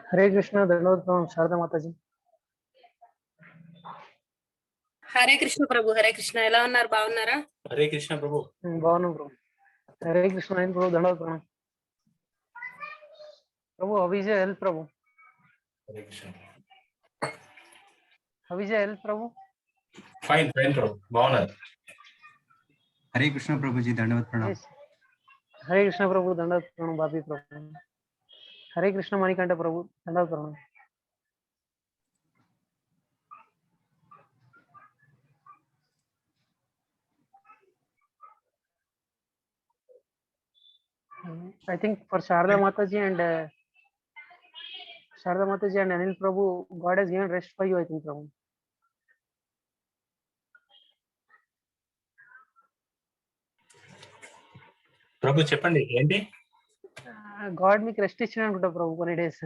हरे कृष्ण धन्यवाद प्रणाम शारदा माता जी హరే కృష్ణ ప్రభు హరే కృష్ణ ఎలా ఉన్నారు బాగున్నారా హరే కృష్ణ ప్రభు బాగున్నాం ప్రభు हरे कृष्ण नाइन प्रभु धन्यवाद प्रणाम प्रभु अभिजय हेल्थ प्रभु హరే కృష్ణ अभिजय हेल्थ प्रभु ఫైన్ ప్రభు బాగున్నారు हरे कृष्ण प्रभु जी धन्यवाद प्रणाम Yes. हरे कृष्ण प्रभु धन्यवाद प्रणाम बापी प्रभु हरे कृष्ण मणिकंठ प्रभु धन्यवाद प्रणाम I think for Sharda Mataji and Anil Prabhu, God has given rest for you. I think Prabhu. ప్రభు చెప్పండి ఏంటి God మీకు రెస్ట్ ఇచ్చిన అనుకుంటా ప్రభు కొన్ని డేస్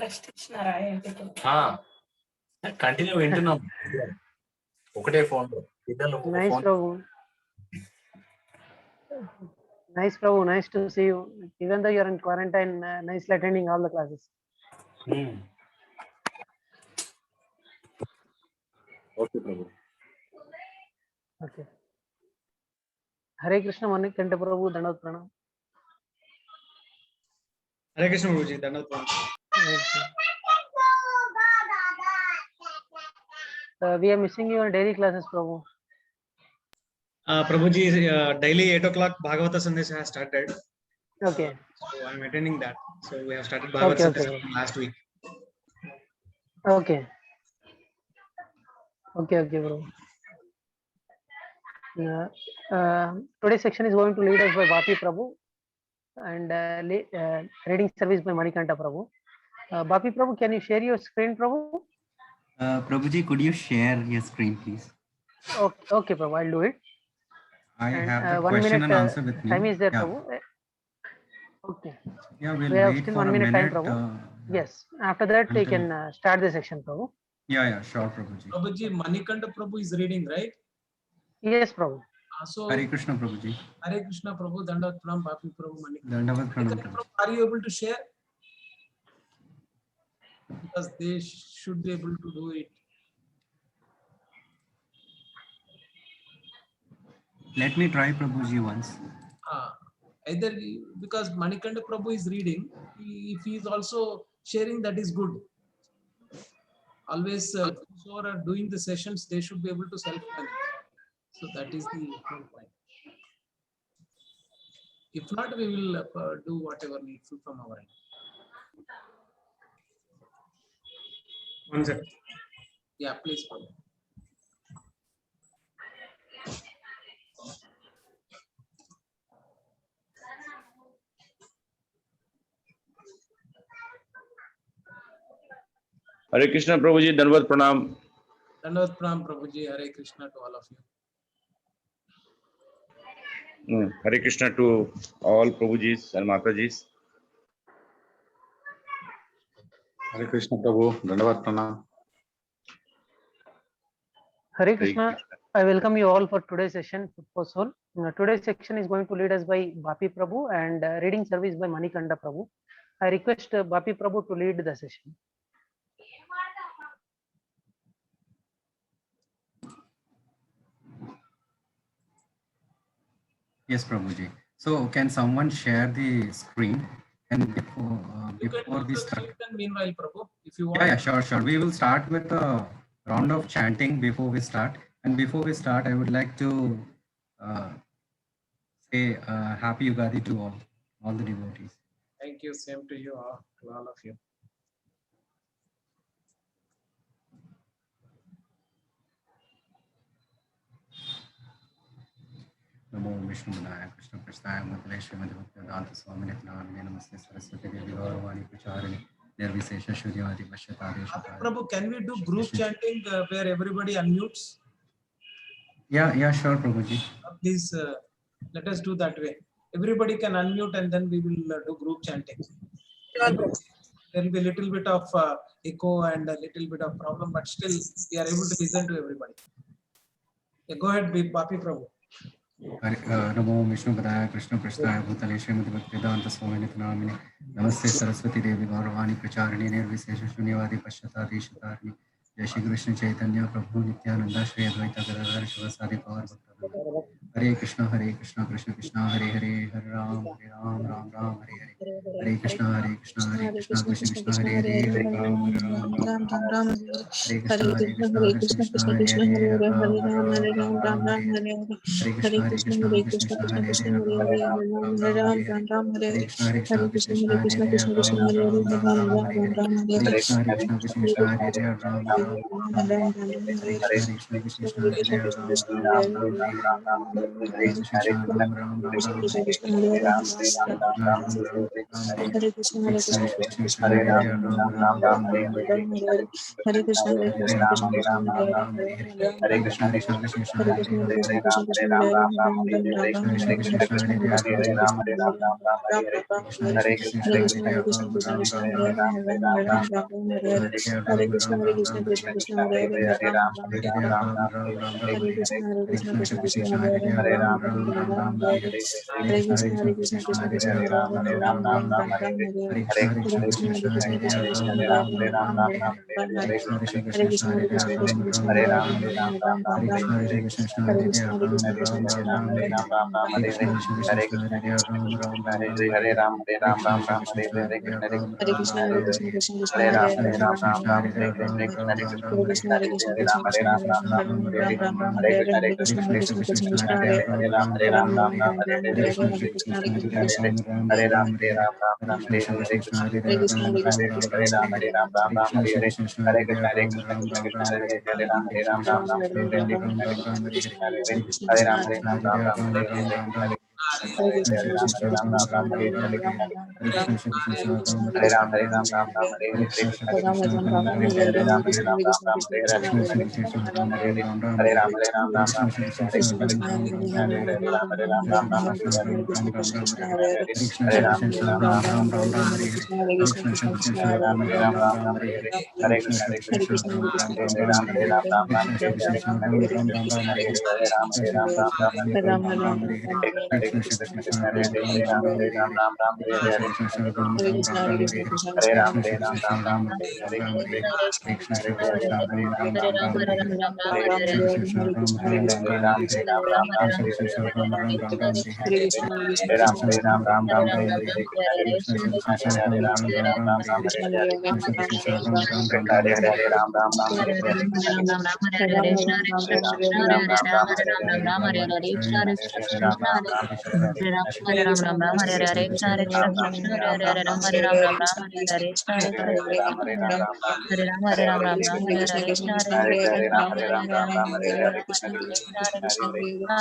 రెస్ట్ ఇచ్చినారా ఏంటి కంటిన్యూ వింటున్నాం ఒకటే ఫోన్ లో ఇద్దరు nice phone Prabhu Nice, Prabhu. Nice to see you. Even though you're in quarantine, nicely attending all the classes. Okay Prabhu. Okay. Hare Krishna Manikanta Prabhu, Dandavat Pranam. हरे कृष्ण प्रभु जी धन्यवाद प्रभु। We are missing your daily classes, Prabhu. Prabhu ji daily 8 o'clock Bhagavata Sandesha has started. Okay. So I'm attending that. So we have started Bhagavata Okay, Sandesha from last week. Okay. Okay, Prabhu. Today's section is going to lead us by Vapi Prabhu and reading service by Manikanta Prabhu. Vapi Prabhu, can you share your screen, Prabhu? Prabhuji, could you share your screen, please? Okay, Prabhu, I'll do it. I And, have the 1 question minute and answer with me. time is there, Yeah. Prabhu. Okay. Yeah, we'll We have wait still for 1 a minute time, minute. Prabhu. Yes. After that, we until- can start the section, Prabhu. Yeah, sure, Prabhuji. Prabhuji, Manikanta Prabhu is reading, right? Yes, Prabhu. So Hare Krishna, Prabhuji. Hare Krishna Prabhu, Dandavat Pranam, Bhapi Prabhu, Manikanta. Dandavat Pranam, Manikanta Prabhuji. Prabhu, are you able to share? Because they should be able to do it. Let me try, Prabhuji, once. Either because Manikanta Prabhu is reading, if he is also sharing, that is good. Always, those who are doing the sessions, they should be able to self-manage. So that is the whole point. If not, we will do whatever needful from our end. One second. Yeah, please, Prabhu. Hare Krishna Prabhuji, Dandavat Pranam. Dandavat Pranam, Prabhuji. Hare Krishna to all of you. Hare Krishna to all Prabhujis and Matajis. Hare Krishna Prabhu, Dandavat Pranam. Hare Krishna. I welcome you all for today's session, for Soul. Today's section is going to lead us by Vapi Prabhu and reading service by Manikanta Prabhu. I request Vapi Prabhu to lead the session. Yes, Prabhuji. So can someone share the screen? And before You can before do we the start, kirtan meanwhile, Prabhu, if you want. yeah, sure. We will start with a round of chanting before we start. And before we start, I would like to say Happy Ugadi to all the devotees. Thank you. Same to you, to all of you. नमो विष्णुपदाय कृष्ण प्रस्थाय मधुले श्रीमद् भक्तिवेदांत स्वामिने नामिने नमस्ते सरस्वती देवी गौरवाणी प्रचारिणे निर्विशेष शून्यवादी पश्यतादेश Prabhu, can we do group chanting where everybody unmutes? Yeah, sure, Prabhuji. Please let us do that way. Everybody can unmute and then we will do group chanting. There will be a little bit of echo and a little bit of problem, but still we are able to listen to everybody. Yeah, go ahead, Vapi Prabhu. नमो विष्णुपदाय कृष्ण प्रस्थाय भूतले श्रीमद् भक्तिवेदांत स्वामिने नामिने नमस्ते सरस्वती देवी गौरवाणी प्रचारिणे निर्विशेष शून्यवादी पश्चाताधीशतारिणे जय श्री कृष्ण चैतन्य प्रभु नित्यानंद श्री अद्वैत गदाधर शिवासादि गौर भक्तवृंद हरे कृष्ण कृष्ण कृष्ण हरे हरे हरे राम राम राम हरे हरे हरे कृष्ण कृष्ण कृष्ण हरे हरे हरे राम राम हरे कृष्ण कृष्ण हरे हरे हरे राम हरे कृष्ण कृष्ण हरे हरे राम हरे कृष्ण कृष्ण हरे हरे राम हरे कृष्ण कृष्ण हरे हरे राम हरे कृष्ण हरे Hare Ram Ram Ram Ram Hare Hare Hare Krishna Hare Krishna Krishna Hare Ram Hare Ram Ram Ram Hare Hare Hare Krishna Krishna Hare Ram Ram Ram Hare Hare Krishna Krishna Hare Ram Ram Ram Hare Krishna Krishna Hare Ram Ram Ram Hare Hare Krishna Krishna Hare Ram Ram Ram Hare Ram Krishna Krishna Hare Ram Ram Ram Hare Hare Hare Krishna Krishna Hare Ram Ram Ram Hare Hare Krishna Krishna Hare Ram Ram Ram Hare Hare Krishna Krishna Hare Ram Ram Ram Hare Hare Krishna Krishna Hare Ram Ram Ram Hare Hare Krishna Krishna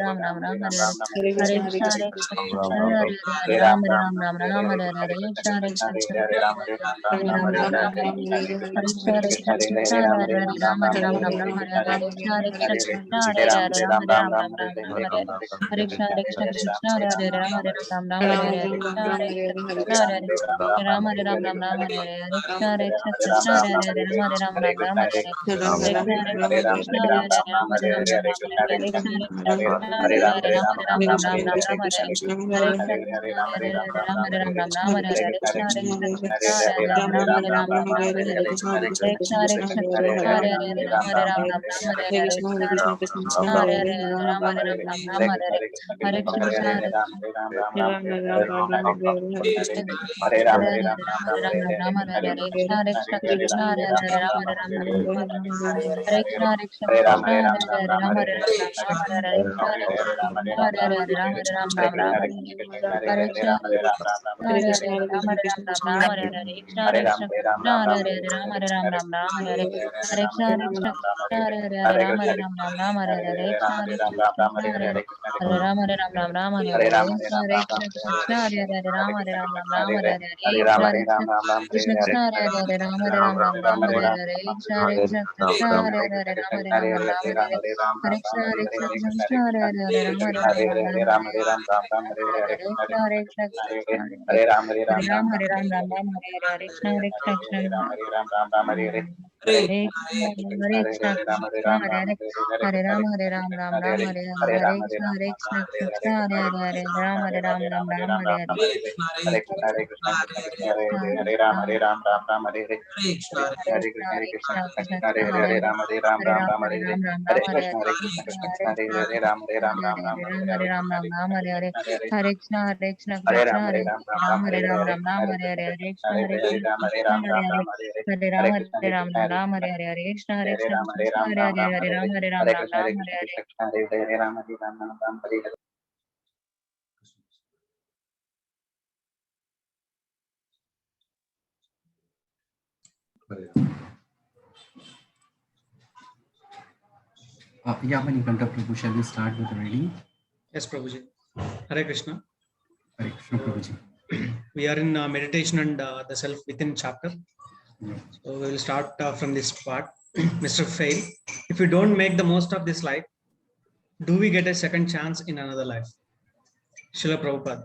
Hare Ram Ram Ram Hare Hare Krishna Krishna Hare Ram Ram Ram Hare Hare Krishna Krishna Hare Ram Ram Hare Hare Hare Krishna Krishna Hare Ram Ram Ram Krishna Krishna Ram Ram Hare Hare Krishna Krishna Ram Ram Hare Krishna Krishna Ram Ram Hare Hare Krishna Krishna Ram Ram Hare Hare Krishna Krishna Ram Ram Yeah, Manikanta Prabhu, shall we start with the reading? Yes, Prabhuji. Hare Krishna. Hare Krishna, Prabhuji. We are in meditation and the self within chapter. Yeah. So we will start from this part. Mr. Fail, if we don't make the most of this life, do we get a second chance in another life? Srila Prabhupada.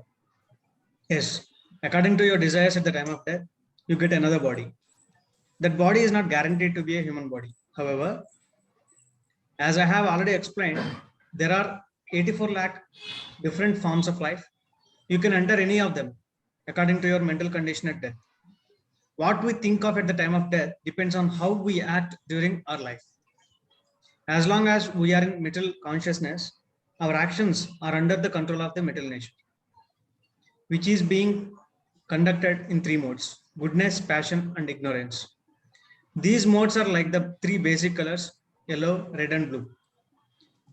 Yes, according to your desires at the time of death, you get another body. That body is not guaranteed to be a human body. However, as I have already explained, there are 84 lakh different forms of life. You can enter any of them according to your mental condition at death. What we think of at the time of death depends on how we act during our life. As long as we are in mental consciousness, our actions are under the control of the mental nature, which is being conducted in three modes: goodness, passion, and ignorance. These modes are like the three basic colors: yellow, red, and blue.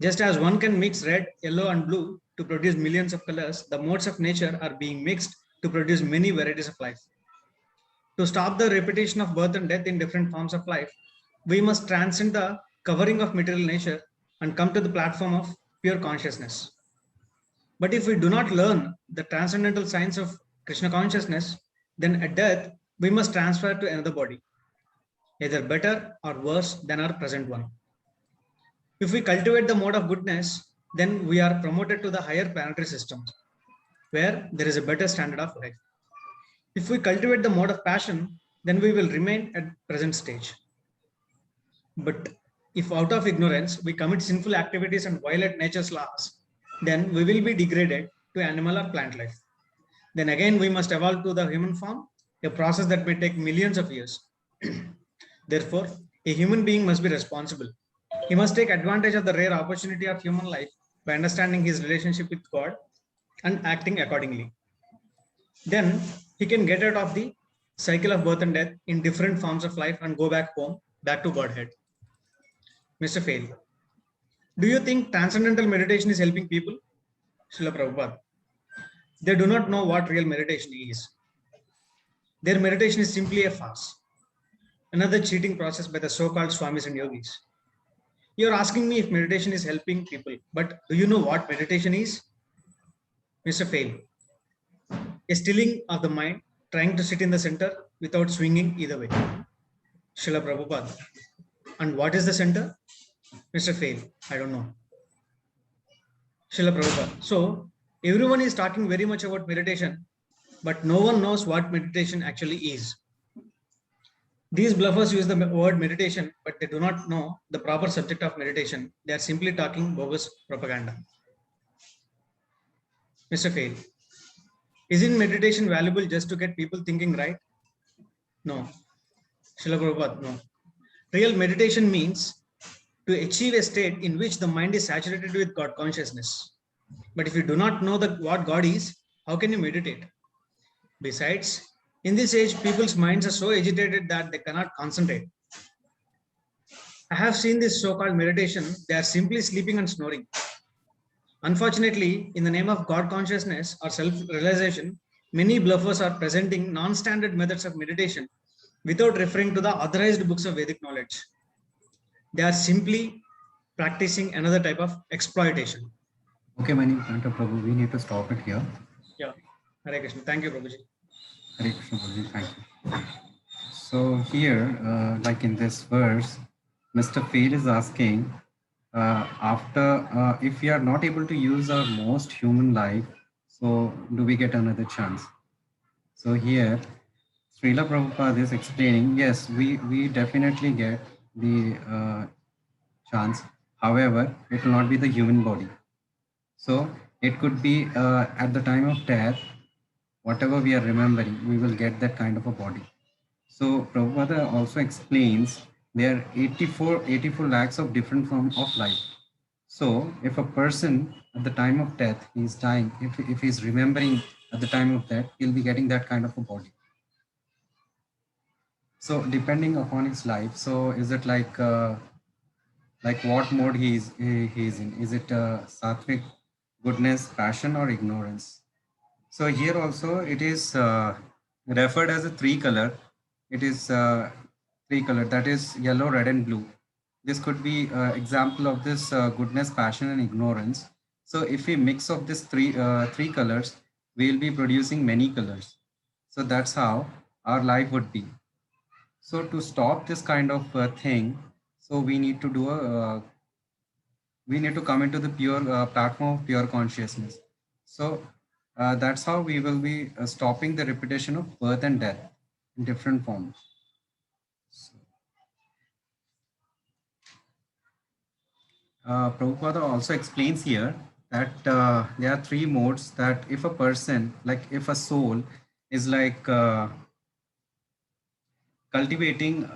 Just as one can mix red, yellow, and blue to produce millions of colors, the modes of nature are being mixed to produce many varieties of life. To stop the repetition of birth and death in different forms of life, we must transcend the covering of material nature and come to the platform of pure consciousness. But if we do not learn the transcendental science of Krishna consciousness, then at death, we must transfer to another body, either better or worse than our present one. If we cultivate the mode of goodness, then we are promoted to the higher planetary systems, where there is a better standard of life. If we cultivate the mode of passion, then we will remain at present stage. But if out of ignorance we commit sinful activities and violate nature's laws, then we will be degraded to animal or plant life. Then again we must evolve to the human form, a process that may take millions of years. Therefore, a human being must be responsible. He must take advantage of the rare opportunity of human life by understanding his relationship with God and acting accordingly. Then he can get out of the cycle of birth and death in different forms of life and go back home, back to Godhead. Mr. Fail, do you think transcendental meditation is helping people? Srila Prabhupada, they do not know what real meditation is. Their meditation is simply a farce, another cheating process by the so-called Swamis and Yogis. You're asking me if meditation is helping people, but do you know what meditation is? Mr. Fail, a stilling of the mind, trying to sit in the center without swinging either way. Srila Prabhupada, and what is the center? Mr. Fail, I don't know. Srila Prabhupada, so everyone is talking very much about meditation, but no one knows what meditation actually is. These bluffers use the word meditation, but they do not know the proper subject of meditation. They are simply talking bogus propaganda. Mr. Fail, isn't meditation valuable just to get people thinking right? No. Srila Prabhupada, no. Real meditation means to achieve a state in which the mind is saturated with God consciousness. But if you do not know what God is, how can you meditate? Besides, in this age, people's minds are so agitated that they cannot concentrate. I have seen this so-called meditation, they are simply sleeping and snoring. Unfortunately, in the name of God consciousness or self-realization, many bluffers are presenting non-standard methods of meditation without referring to the authorized books of Vedic knowledge. They are simply practicing another type of exploitation. Okay, Manikanta Prabhu, we need to stop it here. Yeah, Hare Krishna. Thank you, Prabhuji. Hare Krishna Prabhuji, thank you. So here, like in this verse, Mr. Fail is asking, if we are not able to use our most human life, so do we get another chance? So here, Srila Prabhupada is explaining, yes, we definitely get the chance. However, it will not be the human body. So it could be at the time of death, whatever we are remembering, we will get that kind of a body. So Prabhupada also explains there are 84 lakhs of different forms of life. So if a person at the time of death, he's dying, if he's remembering at the time of death, he'll be getting that kind of a body. So depending upon his life, so is it like what mode he's in? Is it sattvic, goodness, passion, or ignorance? So here also it is referred as a three color. It is three color, that is yellow, red, and blue. This could be example of this goodness, passion, and ignorance. So if we mix of these three colors, we will be producing many colors. So that's how our life would be. So to stop this kind of thing, so we need to do we need to come into the pure platform of pure consciousness. So that's how we will be stopping the repetition of birth and death in different forms. Prabhupada also explains here that there are three modes, that if a person, like if a soul is like cultivating,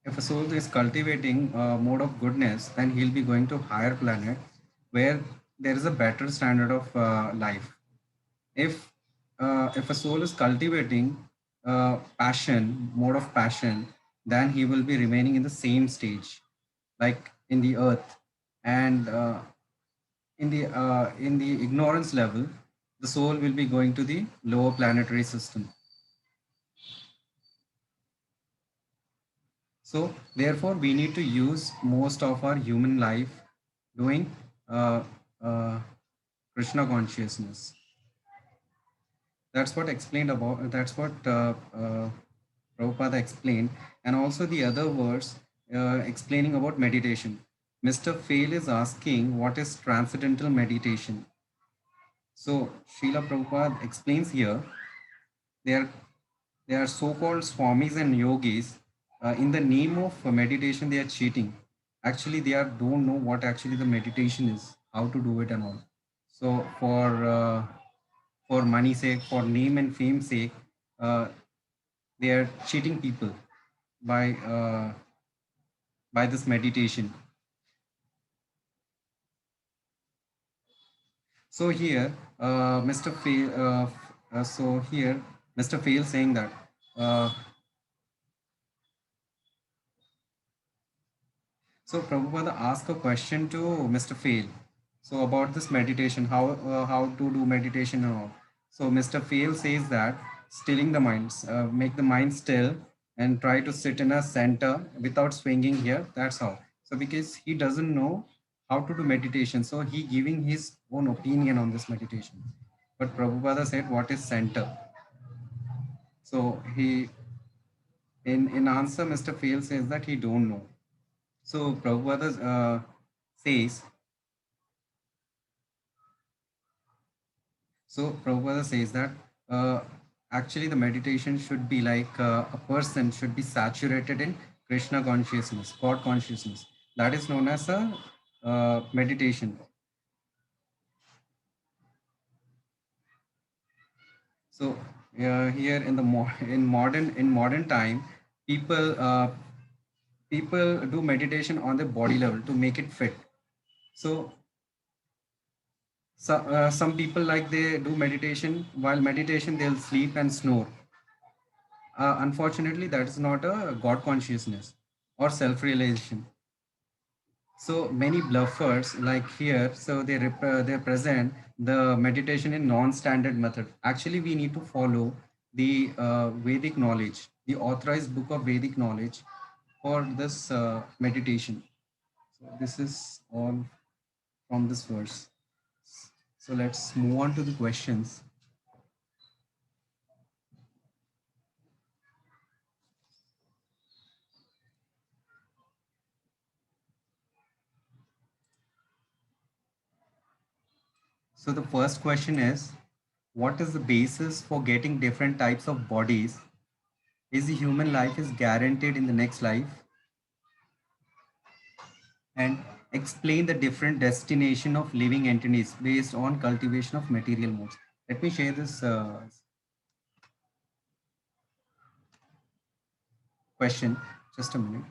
if a soul is cultivating a mode of goodness, then he'll be going to higher planet where there is a better standard of life. If a soul is cultivating passion, mode of passion, then he will be remaining in the same stage, like in the earth. And in the ignorance level, the soul will be going to the lower planetary system. So therefore, we need to use most of our human life doing uh, uh, Krishna consciousness. That's what explained about. That's what Prabhupada explained, and also the other verse explaining about meditation. Mr. Fail is asking what is transcendental meditation. So Srila Prabhupada explains here, they are so-called swamis and yogis. In the name of meditation, they are cheating. Actually, they don't know what actually the meditation is, how to do it and all. So for money sake, for name and fame sake, they are cheating people by this meditation. So here, Mr. Fail, so here, Mr. Fail saying that. So Prabhupada asked a question to Mr. Fail. So about this meditation, how to do meditation and all. So Mr. Fail says that stilling the mind, make the mind still and try to sit in a center without swinging here. That's how. So because he doesn't know how to do meditation, so he giving his own opinion on this meditation. But Prabhupada said, what is center? So he, in answer, Mr. Fail says that he don't know. So Prabhupada says, that actually the meditation should be like a person should be saturated in Krishna consciousness, God consciousness. That is known as a meditation. So here in modern time, people do meditation on the body level to make it fit. So some people, like, they do meditation, while meditation they'll sleep and snore. Unfortunately, that is not a God consciousness or self-realization. So many bluffers like here, so they present the meditation in non-standard method. Actually, we need to follow the Vedic knowledge, the authorized book of Vedic knowledge for this meditation. So this is all from this verse. So let's move on to the questions. So the first question is, what is the basis for getting different types of bodies? Is the human life is guaranteed in the next life? And explain the different destination of living entities based on cultivation of material modes. Let me share this question. Just a minute.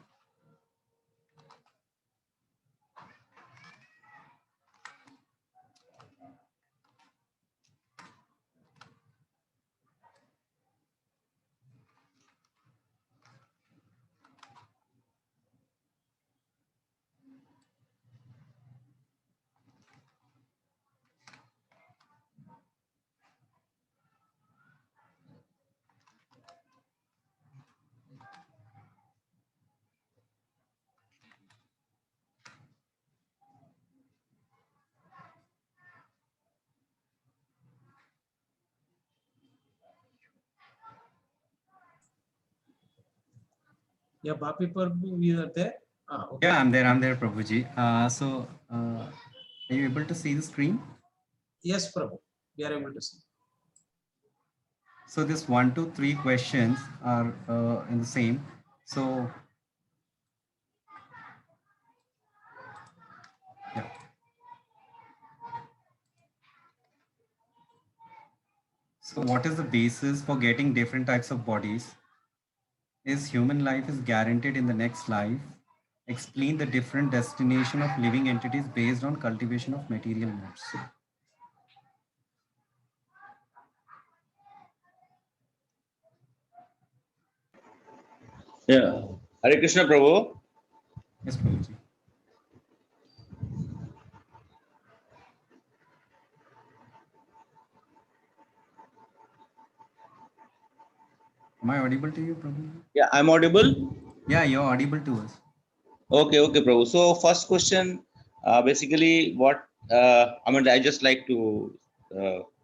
Yeah, Bapi Prabhu, you are there? Okay. Yeah, I'm there, Prabhuji. Are you able to see the screen? Yes, Prabhu, we are able to see. So this 1, 2, 3 questions are in the same. So So what is the basis for getting different types of bodies? Is human life is guaranteed in the next life? Explain the different destination of living entities based on cultivation of material modes. Yeah. Hare Krishna Prabhu. Yes, Prabhuji. Am I audible to you, Prabhuji? Yeah, I'm audible. Yeah, you're audible to us. Okay, Prabhu. So first question, basically what, I just like to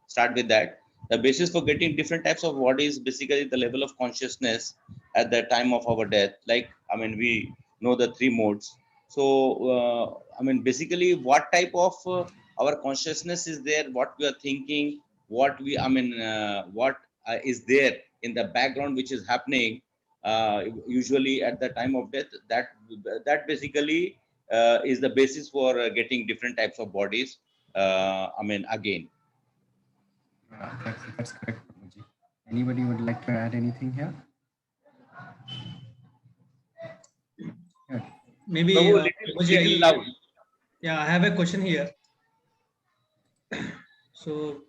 start with that. The basis for getting different types of bodies, basically the level of consciousness at the time of our death. Like, we know the three modes. So, basically what type of our consciousness is there, what we are thinking, what what is there in the background, which is happening usually at the time of death, that basically is the basis for getting different types of bodies again. That's correct, Prabhuji. Anybody would like to add anything here? Yeah. Maybe, Prabhu, Prabhuji, little loud. yeah, I have a question here. So,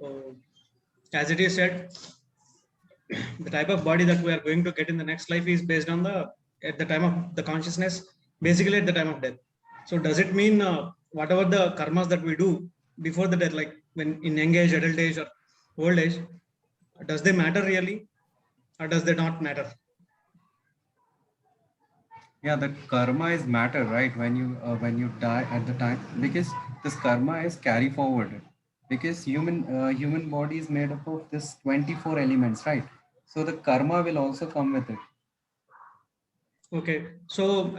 as it is said, the type of body that we are going to get in the next life is based on at the time of the consciousness, basically at the time of death. So, does it mean whatever the karmas that we do before the death, like when in young age, adult age, or old age, does they matter really, or does they not matter? Yeah, the karma is matter, right? When you die at the time, because this karma is carry forward. Because human body is made up of this 24 elements, right? So the karma will also come with it. Okay, so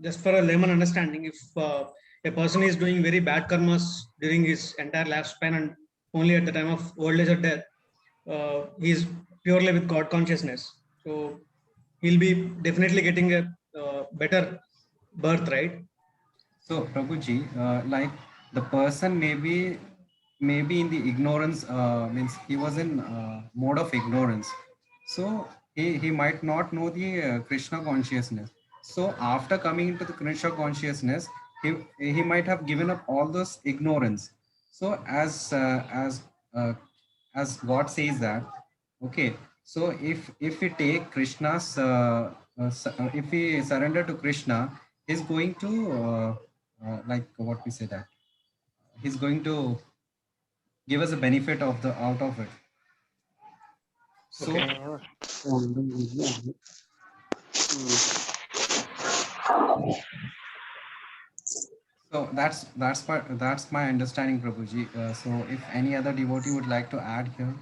just for a layman understanding, if a person is doing very bad karmas during his entire lifespan and only at the time of old age or death, he is purely with God consciousness. So he'll be definitely getting a better birth, right? So Prabhuji, like the person maybe in the ignorance, means he was in mode of ignorance. So he might not know the Krishna consciousness. So after coming into the Krishna consciousness, he might have given up all those ignorance. So as God says that, okay. So if we take Krishna's, if we surrender to Krishna, he's going to like what we say that he's going to give us a benefit of the out of it. So so that's my understanding, Prabhuji. So if any other devotee would like to add here.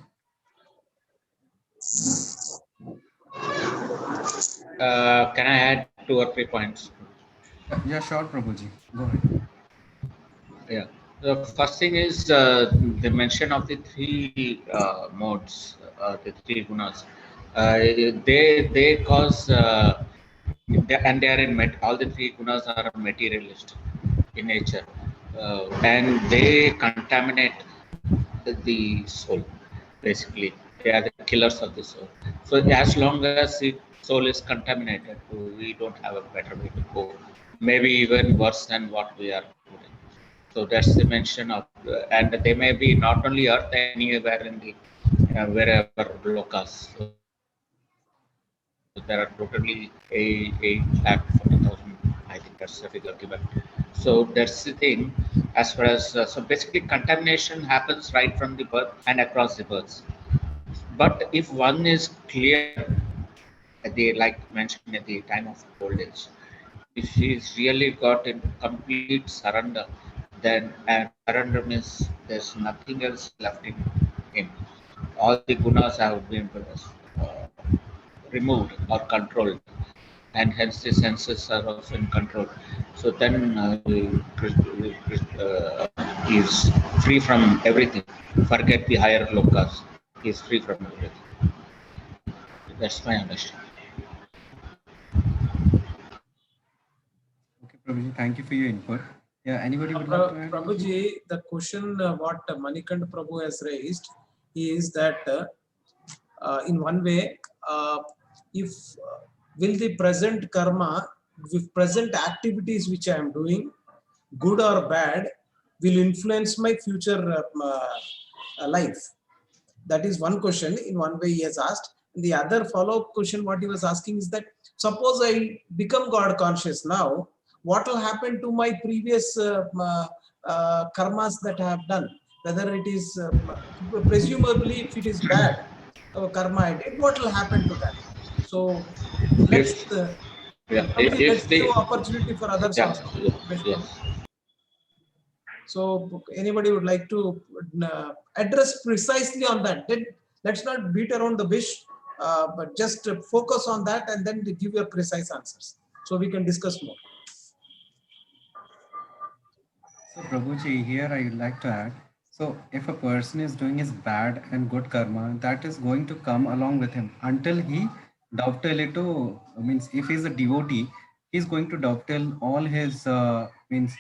Can I add 2 or 3 points? Yeah, sure, Prabhuji. Go ahead. Yeah. The first thing is the mention of the three modes, the three gunas. They cause and they are all the three gunas are materialist in nature, and they contaminate the soul. Basically, they are the killers of the soul. So as long as the soul is contaminated, we don't have a better way to go. Maybe even worse than what we are doing. So that's the mention of, and they may be not only Earth, anywhere in the wherever lokas. So there are totally 8,40,000. I think that's the figure given. So that's the thing. As far as so basically contamination happens right from the birth and across the births. But if one is clear, they like mentioned at the time of old age, if he's really got in complete surrender, then and surrender means there's nothing else left in him. All the gunas have been removed or controlled, and hence the senses are also in control. So then he's free from everything. Forget the higher lokas. He's free from everything. That's my understanding. Okay, Prabhuji, thank you for your input. Yeah, anybody would like to add? Prabhuji, the question what Manikanda Prabhu has raised, is that in one way, if will the present karma, with present activities which I am doing, good or bad, will influence my future life? That is one question. In one way he has asked. The other follow-up question what he was asking is that suppose I become God conscious now, what will happen to my previous karmas that I have done? Whether it is presumably if it is bad karma I did, what will happen to that? So let's let's give opportunity for others also. So anybody would like to address precisely on that? Let's not beat around the bush, but just focus on that and then give your precise answers so we can discuss more. So Prabhuji, here I would like to add. So if a person is doing his bad and good karma, that is going to come along with him until he dovetail it to, means if he's a devotee, he's going to dovetail all his means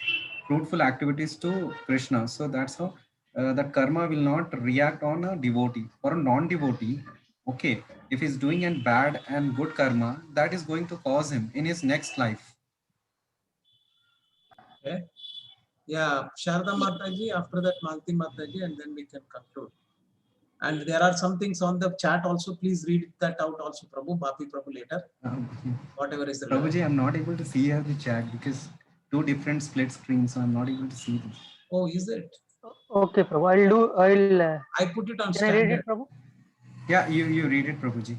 fruitful activities to Krishna. So that's how that karma will not react on a devotee. For a non-devotee, okay, if he's doing a bad and good karma, that is going to cause him in his next life. Okay. Yeah, Sharda Mataji, after that Malti Mataji, and then we can conclude. And there are some things on the chat also. Please read that out also, Prabhu, Bapi Prabhu later. Whatever is the Prabhuji, I'm not able to see here the chat because two different split screens, so I'm not able to see this. Oh, is it? Okay, Prabhu. I put it on Can I read it, Prabhu? Yeah, you read it, Prabhuji.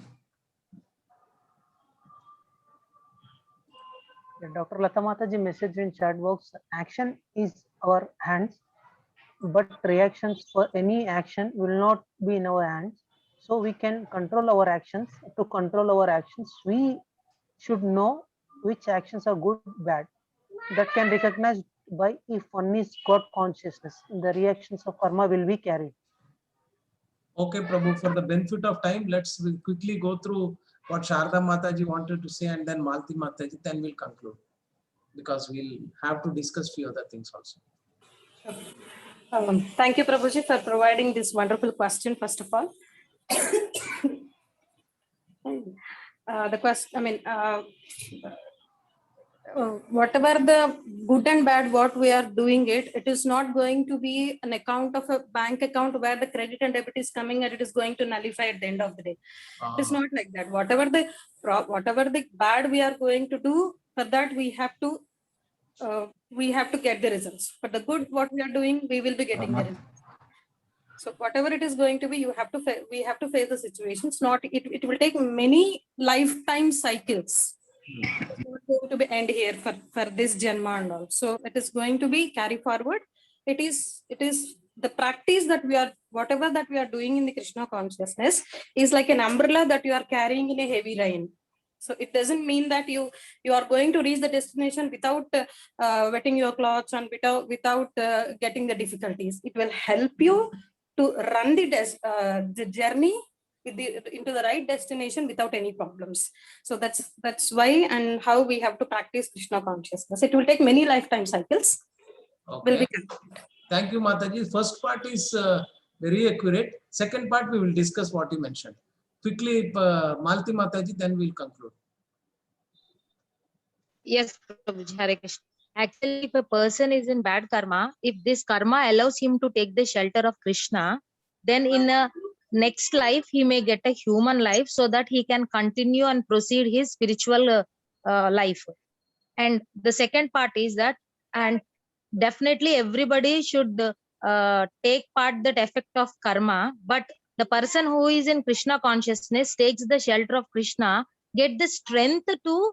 Dr. Lata Mataji message in chat box: action is our hands, but reactions for any action will not be in our hands. So we can control our actions. To control our actions, we should know which actions are good, bad. That can recognize by if one is God consciousness. The reactions of karma will be carried. Okay, Prabhu, for the benefit of time, let's quickly go through what Sharda Mataji wanted to say and then Malti Mataji, then we'll conclude because we'll have to discuss few other things also. Thank you, Prabhuji, for providing this wonderful question, first of all. The question, whatever the good and bad, what we are doing it is not going to be an account of a bank account where the credit and debit is coming and it is going to nullify at the end of the day. It's not like that. Whatever the bad we are going to do, for that we have to get the results. For the good, what we are doing, we will be getting the results. So whatever it is going to be, we have to face the situations. It will take many lifetime cycles. It's not going to be end here for this Janma and all. So it is going to be carry forward. It is the practice that whatever that we are doing in the Krishna consciousness is like an umbrella that you are carrying in a heavy rain. So it doesn't mean that you are going to reach the destination without wetting your clothes and without getting the difficulties. It will help you to run the journey into the right destination without any problems. So that's why and how we have to practice Krishna consciousness. It will take many lifetime cycles. Okay. Thank you, Mataji. First part is very accurate. Second part we will discuss what you mentioned. Quickly, Malti Mataji, then we'll conclude. Yes, Prabhuji, Hare Krishna. Actually, if a person is in bad karma, if this karma allows him to take the shelter of Krishna, then in a next life, he may get a human life so that he can continue and proceed his spiritual life. And the second part is that, and definitely everybody should take part that effect of karma, but the person who is in Krishna consciousness takes the shelter of Krishna, get the strength to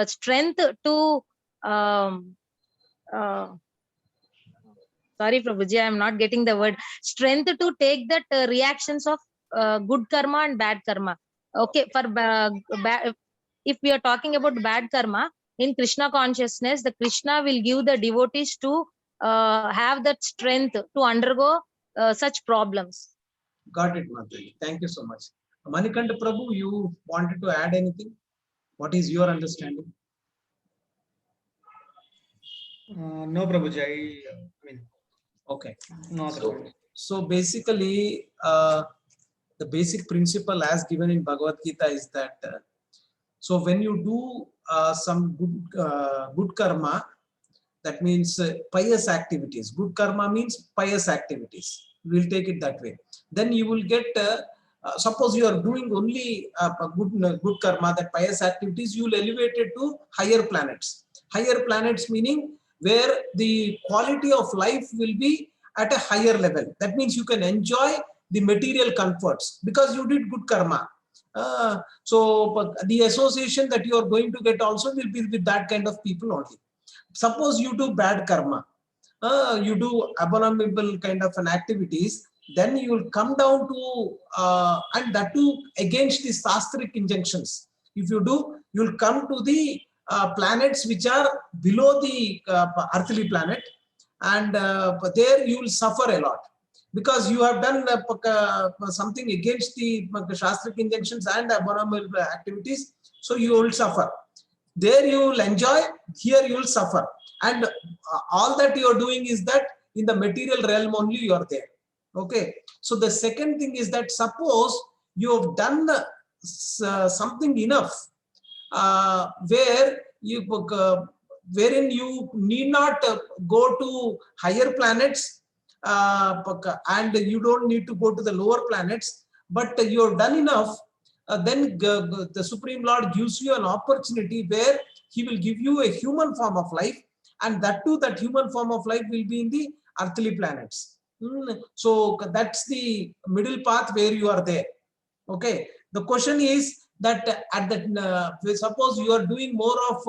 strength to sorry Prabhuji, I am not getting the word. Strength to take that reactions of good karma and bad karma. Okay, for if we are talking about bad karma, in Krishna consciousness, the Krishna will give the devotees to have that strength to undergo such problems. Got it, Mataji. Thank you so much. Manikanda Prabhu, you wanted to add anything? What is your understanding? No, Prabhuji. Okay. No other So, point. so basically, the basic principle as given in Bhagavad Gita is that so when you do some good karma, that means pious activities. Good karma means pious activities. We'll take it that way. Then you will get. Suppose you are doing only good karma, that pious activities, you will elevate it to higher planets. Higher planets meaning where the quality of life will be at a higher level. That means you can enjoy the material comforts because you did good karma. So the association that you are going to get also will be with that kind of people only. Suppose you do bad karma, you do abominable kind of an activities, then you will come down to and that too against the sastric injunctions. If you do, you will come to the planets which are below the earthly planet, and there you will suffer a lot because you have done something against the shastric injunctions and abominable activities. So you will suffer. There you will enjoy, here you will suffer, and all that you are doing is that in the material realm only you are there. Okay, so the second thing is that suppose you have done something enough where you wherein you need not go to higher planets and you don't need to go to the lower planets, but you have done enough. Then the Supreme Lord gives you an opportunity where he will give you a human form of life, and that too, that human form of life will be in the earthly planets. So that's the middle path where you are there. Okay. The question is that at that suppose you are doing more of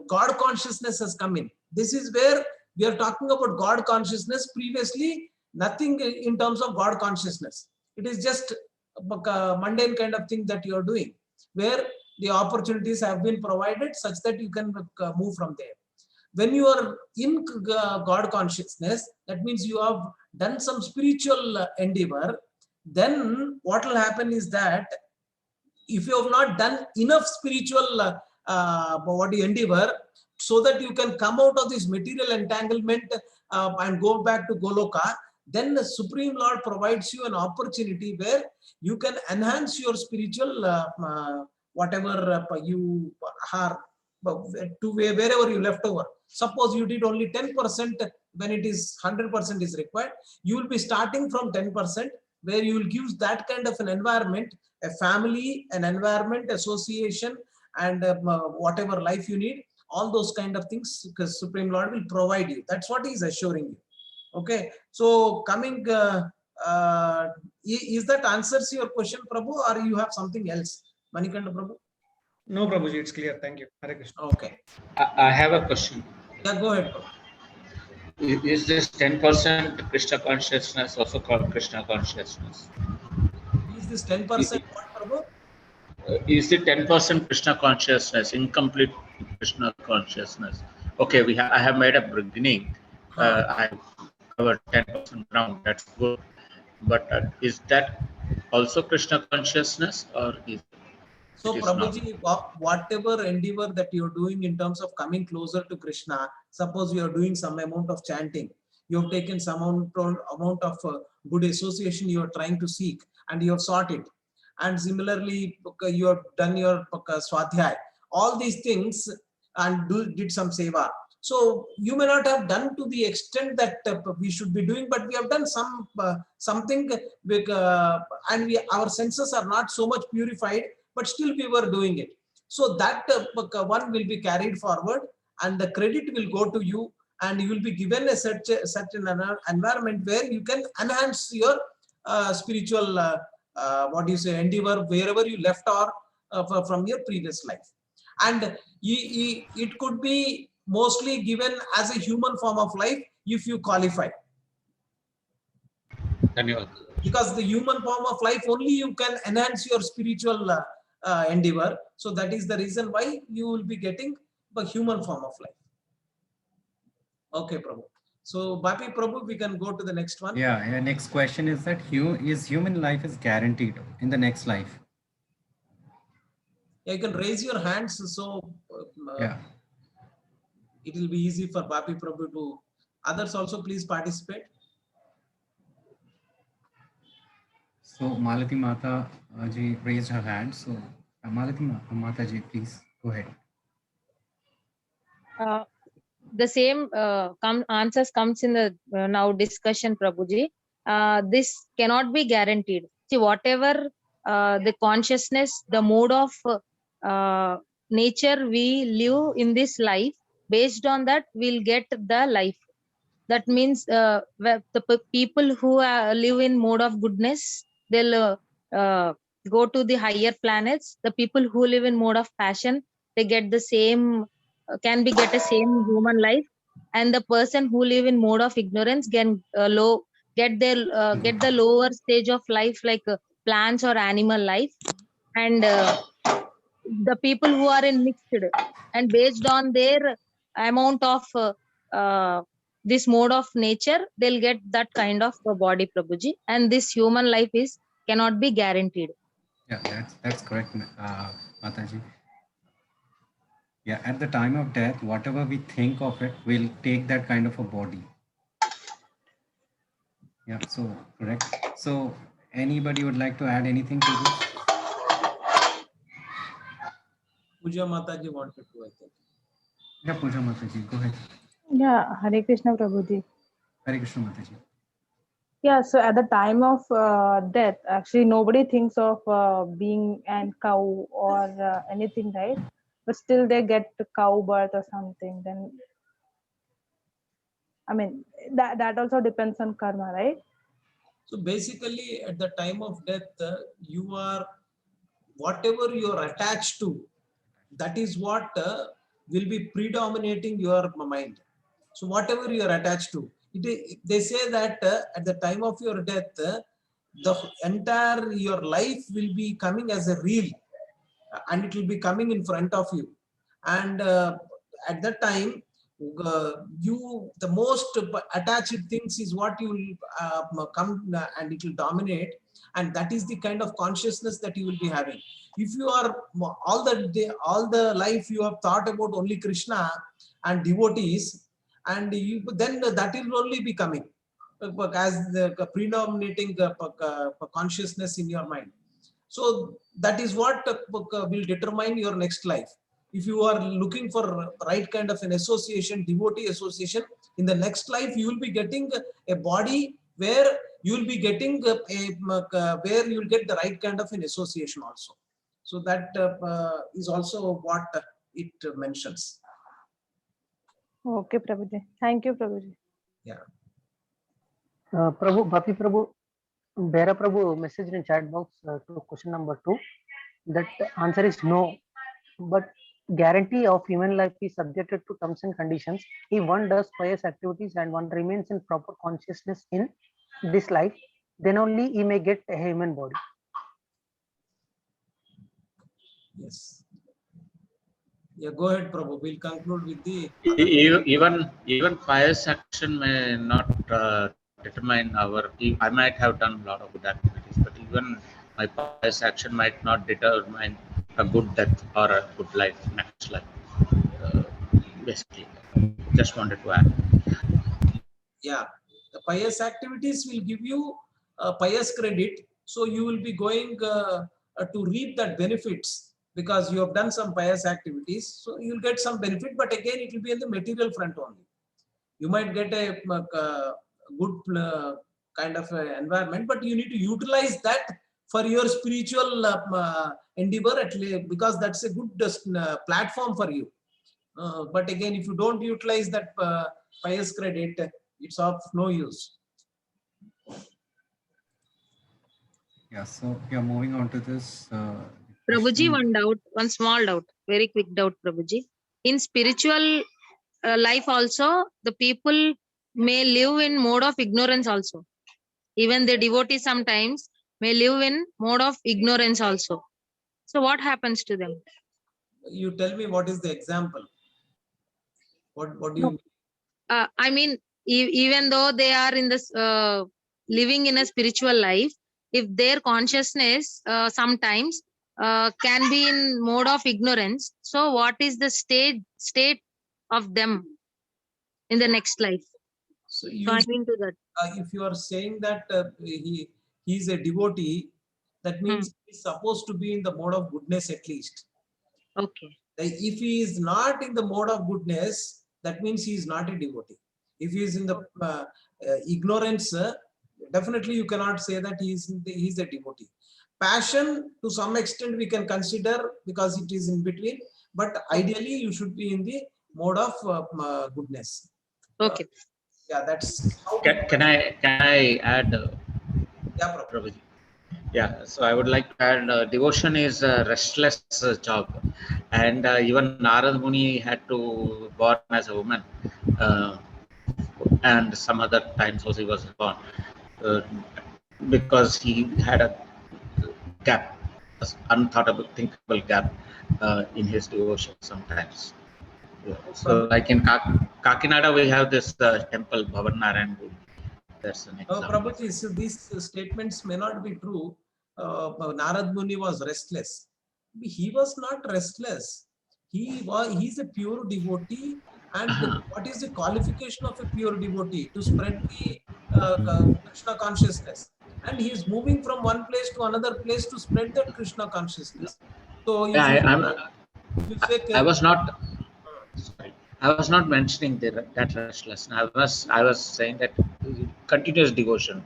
God consciousness has come in. This is where we are talking about God consciousness. Previously, nothing in terms of God consciousness. It is just a mundane kind of thing that you are doing, where the opportunities have been provided such that you can move from there. When you are in God consciousness, that means you have done some spiritual endeavor. Then what will happen is that if you have not done enough spiritual endeavor, so that you can come out of this material entanglement and go back to Goloka, then the Supreme Lord provides you an opportunity where you can enhance your spiritual whatever you are to wherever you left over. Suppose you did only 10% when it is 100% is required, you will be starting from 10%, where you will give that kind of an environment, a family, an environment, association, and whatever life you need, all those kind of things, because Supreme Lord will provide you. That's what he is assuring you. Okay, so coming, is that answers your question, Prabhu, or you have something else, Manikanda Prabhu? No, Prabhuji, it's clear. Thank you. Hare Krishna. Okay. I have a question. Yeah, go ahead, Prabhu. Is this 10% Krishna consciousness also called Krishna consciousness? Is this 10% what, Prabhu? Is the 10% Krishna consciousness incomplete Krishna consciousness? Okay, I have made a beginning. I covered 10% ground. That's good. But is that also Krishna consciousness, or is so it is Prabhuji, whatever endeavor that you're doing in terms of coming closer to Krishna, suppose you are doing some amount of chanting, you have taken some amount of good association you are trying to seek, and you have sought it. And similarly, you have done your swadhyay, all these things, and did some seva. So you may not have done to the extent that we should be doing, but we have done some something, and our senses are not so much purified, but still we were doing it. So that one will be carried forward, and the credit will go to you, and you will be given a such an environment where you can enhance your spiritual endeavor wherever you left or from your previous life. And it could be mostly given as a human form of life if you qualify. Because the human form of life only you can enhance your spiritual endeavor. So that is the reason why you will be getting the human form of life. Okay, Prabhu. So Bapi Prabhu, we can go to the next one. Yeah, next question is that human life is guaranteed in the next life? You can raise your hands, so it will be easy for Bapi Prabhu to Others also please participate. So Malati Mata ji raised her hand. So Malati Mata ji, please go ahead. The same answers comes in the now discussion, Prabhuji. This cannot be guaranteed. See, whatever the consciousness, the mode of nature we live in this life, based on that we'll get the life. That means the people who live in mode of goodness, they'll go to the higher planets. The people who live in mode of passion, they get the same, can be get a same human life. And the person who live in mode of ignorance can get the lower stage of life, like plants or animal life. And the people who are in mixed, and based on their amount of this mode of nature, they'll get that kind of body, Prabhuji. And this human life is cannot be guaranteed. Yeah, that's correct, Mataji. Yeah, at the time of death, whatever we think of it will take that kind of a body. Yeah, so correct. So anybody would like to add anything to this? Puja Mataji wanted to, I think. Yeah, Puja Mataji, go ahead. Yeah, Hare Krishna Prabhuji. Hare Krishna Mataji. Yeah, so at the time of death, actually nobody thinks of being a cow or anything, right? But still they get cow birth or something. Then, I mean, that also depends on karma, right? So basically, at the time of death, you are, whatever you are attached to, that is what will be predominating your mind. So whatever you are attached to, they say that at the time of your death, the entire your life will be coming as a reel, and it will be coming in front of you. And at that time, the most attached things is what you will come and it will dominate, and that is the kind of consciousness that you will be having. If you are all the life you have thought about only Krishna and devotees, and then that will only be coming as the predominating consciousness in your mind. So that is what will determine your next life. If you are looking for right kind of an association, devotee association, in the next life you will be getting a body where you will be getting where you will get the right kind of an association also. So that is also what it mentions. Okay, Prabhuji. Thank you, Prabhuji. Yeah. Prabhu, Bhapi Prabhu, Bera Prabhu messaged in chat box to question number 2. That answer is no. But guarantee of human life is subjected to terms and conditions. If one does pious activities and one remains in proper consciousness in this life, then only he may get a human body. Yes. Yeah, go ahead, Prabhu. We'll conclude with the even pious action may not determine our. I might have done a lot of good activities, but even my pious action might not determine a good death or a good life, next life. Basically, just wanted to add. Yeah, the pious activities will give you pious credit, so you will be going to reap that benefits because you have done some pious activities. So you will get some benefit, but again it will be in the material front only. You might get a good kind of environment, but you need to utilize that for your spiritual endeavor at least, because that's a good platform for you. But again, if you don't utilize that pious credit, it's of no use. Yeah, so we are moving on to this. Prabhuji, one doubt, one small doubt, very quick doubt, Prabhuji. In spiritual life also, the people may live in mode of ignorance also. Even the devotees sometimes may live in mode of ignorance also. So what happens to them? You tell me what is the example. What do you mean? I mean, even though they are in this living in a spiritual life, if their consciousness sometimes can be in mode of ignorance, so what is the state of them in the next life? So Coming to that. if you are saying that he is a devotee, that means he's supposed to be in the mode of goodness at least. Okay. If he is not in the mode of goodness, that means he is not a devotee. If he is in the ignorance, definitely you cannot say that he is a devotee. Passion, to some extent, we can consider because it is in between, but ideally you should be in the mode of goodness. Okay. Yeah, that's how. Can I add? Yeah, Prabhuji. Yeah, so I would like to add, devotion is a restless job, and even Narad Muni had to born as a woman, and some other times also he was born, because he had a gap, unthoughtable, thinkable gap in his devotion sometimes. Yeah. So like in Kakinada, we have this temple, Bhavan Narayan Guru. That's an example. Prabhuji, so these statements may not be true. Narad Muni was restless. He was not restless. He's a pure devotee. And what is the qualification of a pure devotee? To spread the Krishna consciousness. And he is moving from one place to another place to spread that Krishna consciousness. So if I was not. Sorry, I was not mentioning that restlessness. I was saying that continuous devotion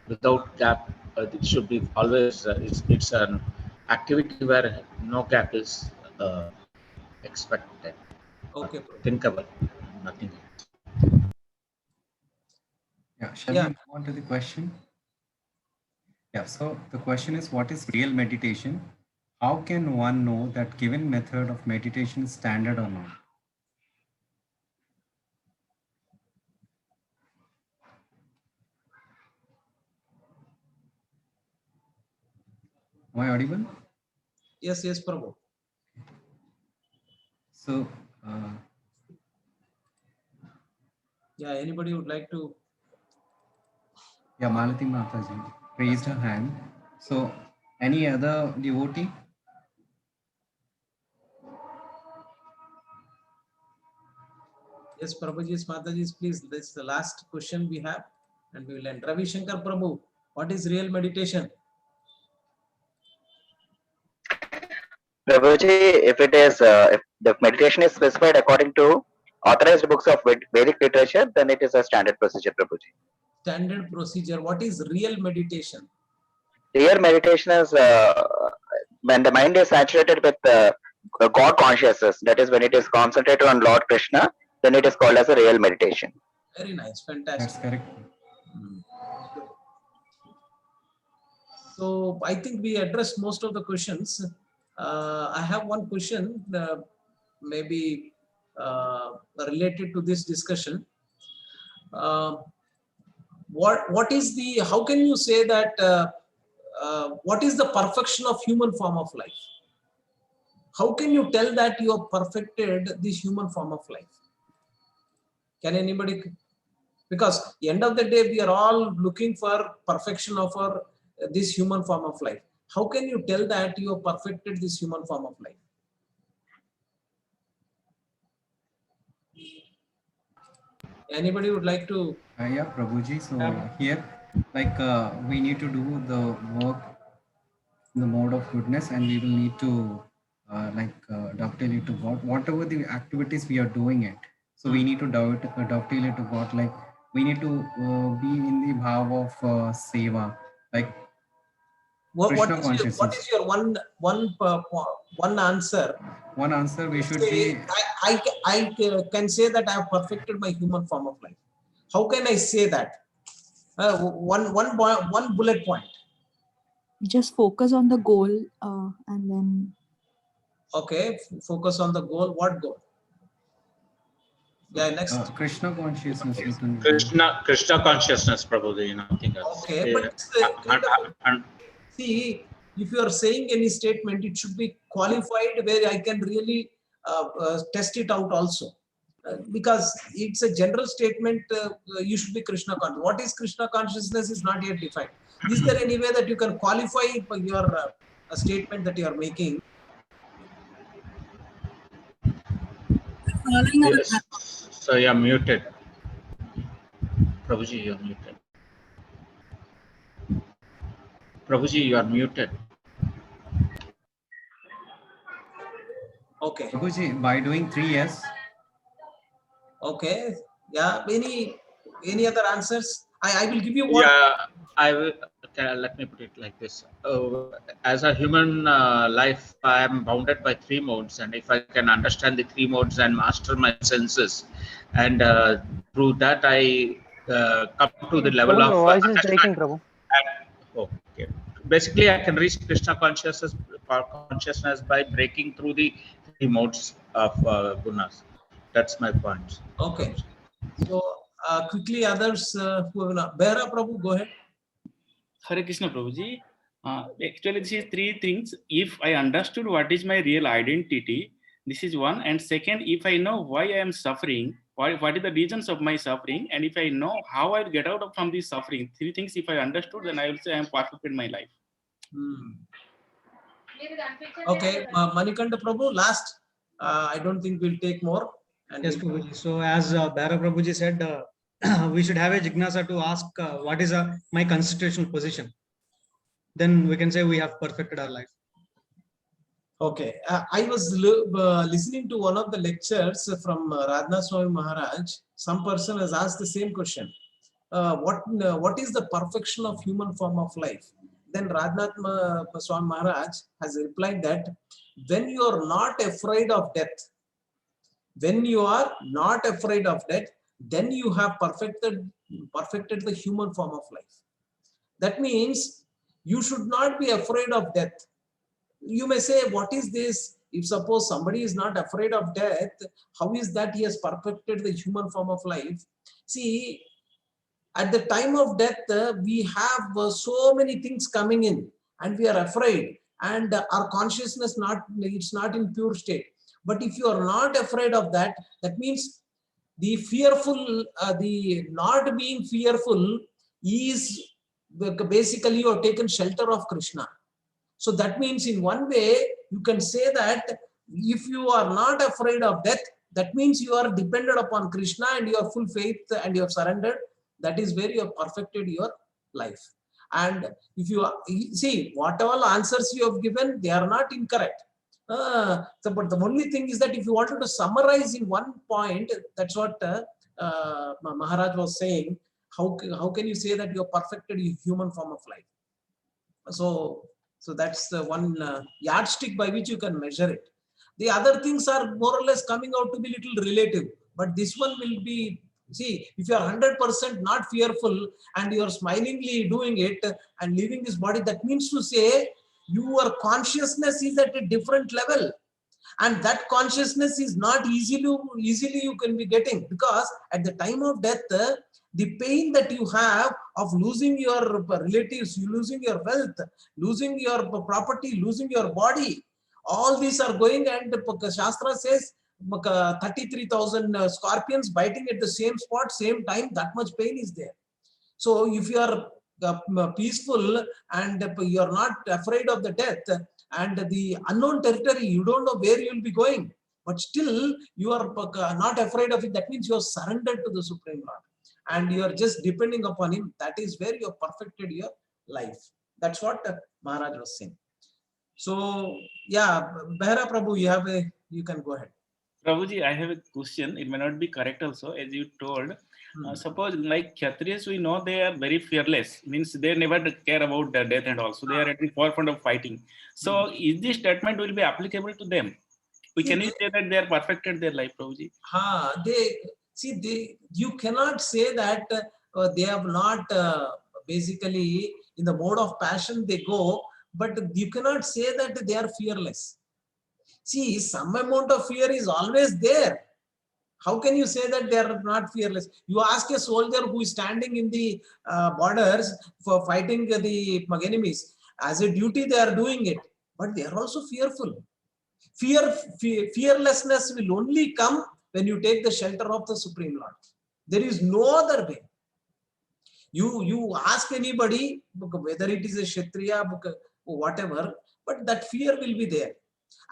without gap. It should be always. It's an activity where no gap is expected. Okay. Thinkable. Nothing else. Yeah. Shall we move on to the question? Yeah. So the question is, what is real meditation? How can one know that given method of meditation is standard or not? Am I audible? Yes, Prabhu. So, yeah, anybody would like to? Yeah, Malati Mataji raised her hand. So, any other devotee? Yes, Prabhuji, Mataji, please. This is the last question we have, and we will end. Ravi Shankar Prabhu, what is real meditation? Prabhuji, if it is, if the meditation is specified according to authorized books of Vedic literature, then it is a standard procedure, Prabhuji. Standard procedure. What is real meditation? Real meditation is when the mind is saturated with God consciousness. That is when it is concentrated on Lord Krishna, then it is called as a real meditation. Very nice, fantastic. That's correct. So I think we addressed most of the questions. I have one question, maybe related to this discussion. What is the? How can you say that? What is the perfection of human form of life? How can you tell that you have perfected this human form of life? Can anybody? Because at the end of the day, we are all looking for perfection of our this human form of life. How can you tell that you have perfected this human form of life? Anybody would like to? Yeah, Prabhuji. So here, like we need to do the work in the mode of goodness, and we will need to dovetail it to God. Whatever the activities we are doing it, so we need to dovetail it to God. Like we need to be in the bhav of seva, like what is your one answer? One answer we should be. I can say that I have perfected my human form of life. How can I say that? One bullet point. Just focus on the goal and then. Okay, focus on the goal. What goal? Yeah, next. Krishna consciousness. Krishna consciousness, Prabhuji, nothing else. Okay, but see, if you are saying any statement, it should be qualified where I can really test it out also. Because it's a general statement, you should be Krishna conscious. What is Krishna consciousness is not yet defined. Is there any way that you can qualify your statement that you are making? Yes. So you are muted. Prabhuji, you are muted. Prabhuji, you are muted. Okay. Prabhuji, by doing 3 yes. Okay. Yeah. Any other answers? I will give you one. Yeah, I will. Okay, let me put it like this. As a human life, I am bounded by 3 modes, and if I can understand the 3 modes and master my senses, and through that I come to the level Prabhu, of your voice is breaking, understanding. Prabhu. Okay. Basically, I can reach Krishna consciousness by breaking through the 3 modes of gunas. That's my point. Okay. So quickly, others who will not. Behra Prabhu, go ahead. Hare Krishna Prabhuji. Actually, this is 3 things. If I understood what is my real identity, this is one. And second, if I know why I am suffering, what is the reasons of my suffering, and if I know how I'll get out from this suffering, 3 things, if I understood, then I will say I am perfect in my life. Okay, Manikanda Prabhu, last. I don't think we'll take more. And Yes, Prabhuji. So as Behra Prabhuji said, we should have a jignasa to ask what is my constitutional position. Then we can say we have perfected our life. Okay, I was listening to one of the lectures from Radha Swami Maharaj. Some person has asked the same question. What is the perfection of human form of life? Then Radha Swami Maharaj has replied that when you are not afraid of death, then you have perfected the human form of life. That means you should not be afraid of death. You may say, what is this? If suppose somebody is not afraid of death, how is that he has perfected the human form of life? See, at the time of death, we have so many things coming in and we are afraid, and our consciousness it's not in pure state. But if you are not afraid of that, that means the fearful, the not being fearful is basically you have taken shelter of Krishna. So that means in one way, you can say that if you are not afraid of death, that means you are dependent upon Krishna and you have full faith and you have surrendered. That is where you have perfected your life. And if you see, whatever answers you have given, they are not incorrect. But the only thing is that if you wanted to summarize in one point, that's what Maharaj was saying. How can you say that you have perfected your human form of life? So that's the one yardstick by which you can measure it. The other things are more or less coming out to be little relative, but this one will be, see, if you are 100% not fearful and you are smilingly doing it and leaving this body, that means to say your consciousness is at a different level. And that consciousness is not easily you can be getting, because at the time of death, the pain that you have of losing your relatives, losing your wealth, losing your property, losing your body, all these are going, and Shastra says 33,000 scorpions biting at the same spot, same time, that much pain is there. So if you are peaceful and you are not afraid of the death and the unknown territory, you don't know where you will be going, but still you are not afraid of it. That means you are surrendered to the Supreme Lord and you are just depending upon him. That is where you have perfected your life. That's what Maharaj was saying. So yeah, Behra Prabhu, you can go ahead. Prabhuji, I have a question. It may not be correct also, as you told. Suppose like Kshatriyas, we know they are very fearless. Means they never care about their death and also they are at the forefront of fighting. So is this statement will be applicable to them? Can you say that they are perfected their life, Prabhuji? You cannot say that they have not basically in the mode of passion they go, but you cannot say that they are fearless. See, some amount of fear is always there. How can you say that they are not fearless? You ask a soldier who is standing in the borders for fighting the enemies. As a duty, they are doing it, but they are also fearful. Fearlessness will only come when you take the shelter of the Supreme Lord. There is no other way. You ask anybody, whether it is a Kshatriya, whatever, but that fear will be there.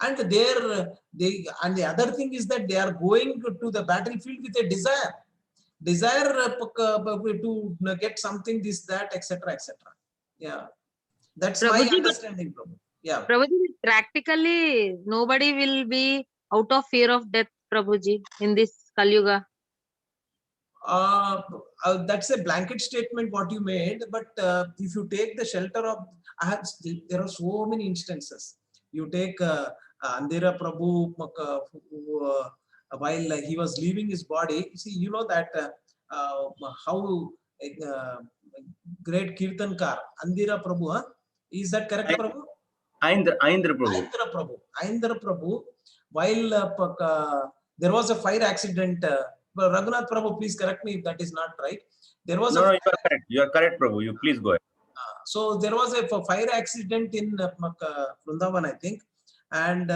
And the other thing is that they are going to the battlefield with a desire. desire to get something, this, that, etc., etc. Yeah, that's my Prabhuji, but understanding, Prabhu. Yeah. Prabhuji, practically nobody will be out of fear of death, Prabhuji, in this Kali Yuga. That's a blanket statement what you made, but if you take the shelter of, there are so many instances. You take Andhira Prabhu, while he was leaving his body, see, you know that how great Kirtankar, Andhira Prabhu, huh? Is that correct, Prabhu? Aindra Prabhu. Aindra Prabhu, while there was a fire accident. Raghunath Prabhu, please correct me if that is not right. There was no, you are correct. You are correct, Prabhu. You please go ahead. So there was a fire accident in Vrindavan, I think, and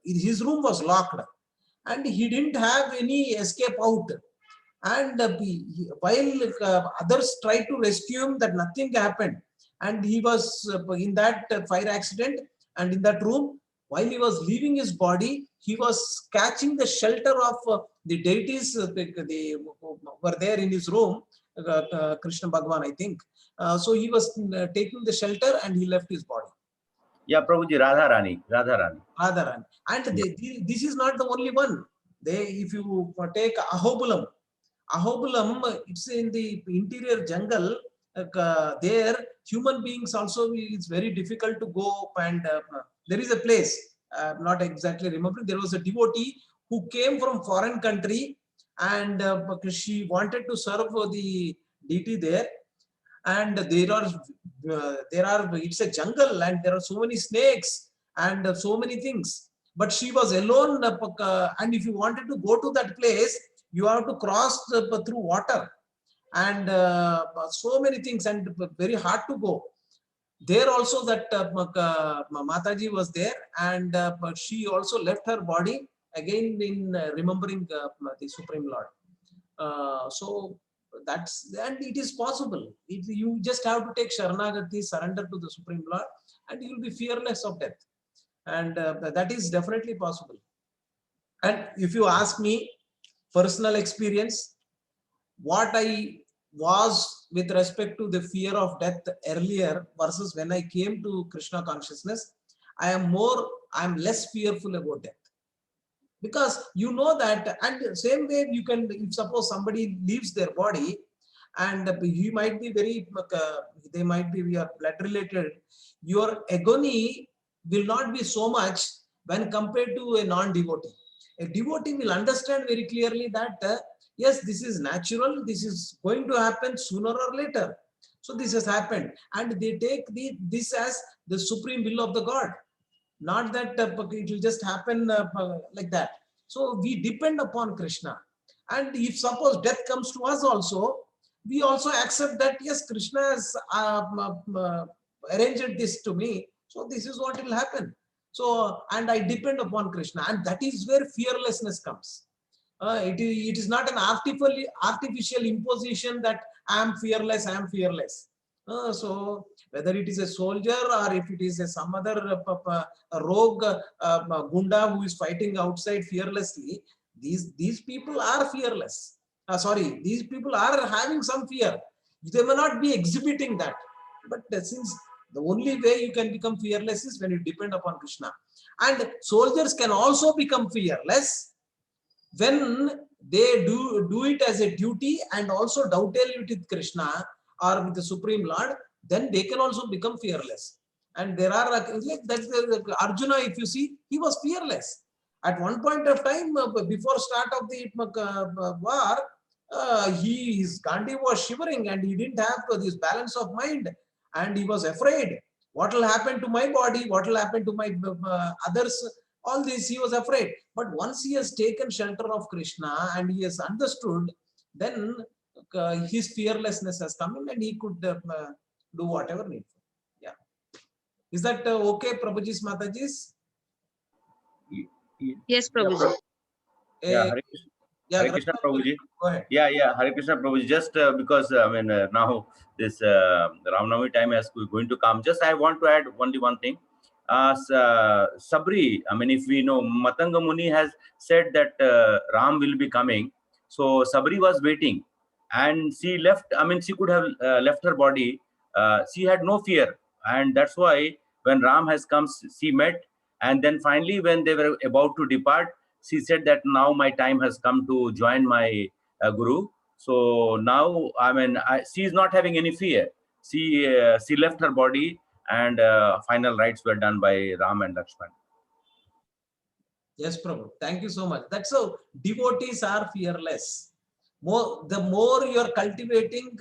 his room was locked, and he didn't have any escape out. And while others tried to rescue him, that nothing happened, and he was in that fire accident, and in that room, while he was leaving his body, he was catching the shelter of the deities they were there in his room, Krishna Bhagwan, I think. So he was taking the shelter and he left his body. Yeah, Prabhuji, Radharani. And this is not the only one. If you take Ahobulam, it's in the interior jungle. There, human beings also, it's very difficult to go up, and there is a place, not exactly remembering, there was a devotee who came from foreign country, and she wanted to serve the deity there, and there are it's a jungle, and there are so many snakes and so many things, but she was alone, and if you wanted to go to that place, you have to cross through water, and so many things, and very hard to go. There also that Mataji was there, and she also left her body again in remembering the Supreme Lord. So that's, and it is possible. You just have to take Sharanagati, surrender to the Supreme Lord, and you will be fearless of death. And that is definitely possible. And if you ask me, personal experience, what I was with respect to the fear of death earlier versus when I came to Krishna consciousness, I am less fearful about death. Because you know that, and same way you can, if suppose somebody leaves their body, and he might be very, they might be, we are blood related, your agony will not be so much when compared to a non-devotee. A devotee will understand very clearly that yes, this is natural, this is going to happen sooner or later. So this has happened, and they take this as the supreme will of the God, not that it will just happen like that. So we depend upon Krishna, and if suppose death comes to us also, we also accept that yes, Krishna has arranged this to me, so this is what will happen. So, and I depend upon Krishna, and that is where fearlessness comes. It is not an artificial imposition that I am fearless, I am fearless. So whether it is a soldier or if it is some other rogue gunda who is fighting outside fearlessly, these people are fearless. These people are having some fear. They may not be exhibiting that, but since the only way you can become fearless is when you depend upon Krishna. And soldiers can also become fearless when they do it as a duty and also dovetail it with Krishna or with the Supreme Lord, then they can also become fearless. And there are, that's Arjuna, if you see, he was fearless. At one point of time, before start of the war, his Gandhi was shivering and he didn't have this balance of mind, and he was afraid. What will happen to my body? What will happen to my others? All this he was afraid. But once he has taken shelter of Krishna and he has understood, then his fearlessness has come in and he could do whatever needful. Yeah. Is that okay, Prabhuji's Mataji's? Yes, Prabhuji. Yeah, Hare Krishna Prabhuji. Go ahead. Yeah, Hare Krishna Prabhuji. Just because now this Ramnavami time is going to come, just I want to add only one thing. Sabri, I mean, if we know, Matanga Muni has said that Ram will be coming. So Sabri was waiting and she left, I mean, she could have left her body. She had no fear. And that's why when Ram has come, she met. And then finally, when they were about to depart, she said that now my time has come to join my Guru. So now, I mean, she is not having any fear. She left her body, and final rites were done by Ram and Lakshman. Yes, Prabhu. Thank you so much. That's how devotees are fearless. The more you are cultivating,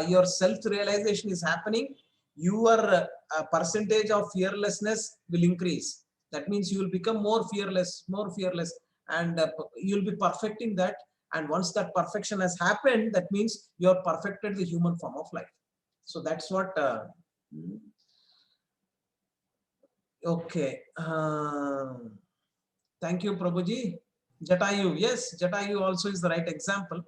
your self-realization is happening, your percentage of fearlessness will increase. That means you will become more fearless, and you will be perfecting that. And once that perfection has happened, that means you have perfected the human form of life. So that's what. Okay. Thank you, Prabhuji. Jatayu, yes, Jatayu also is the right example.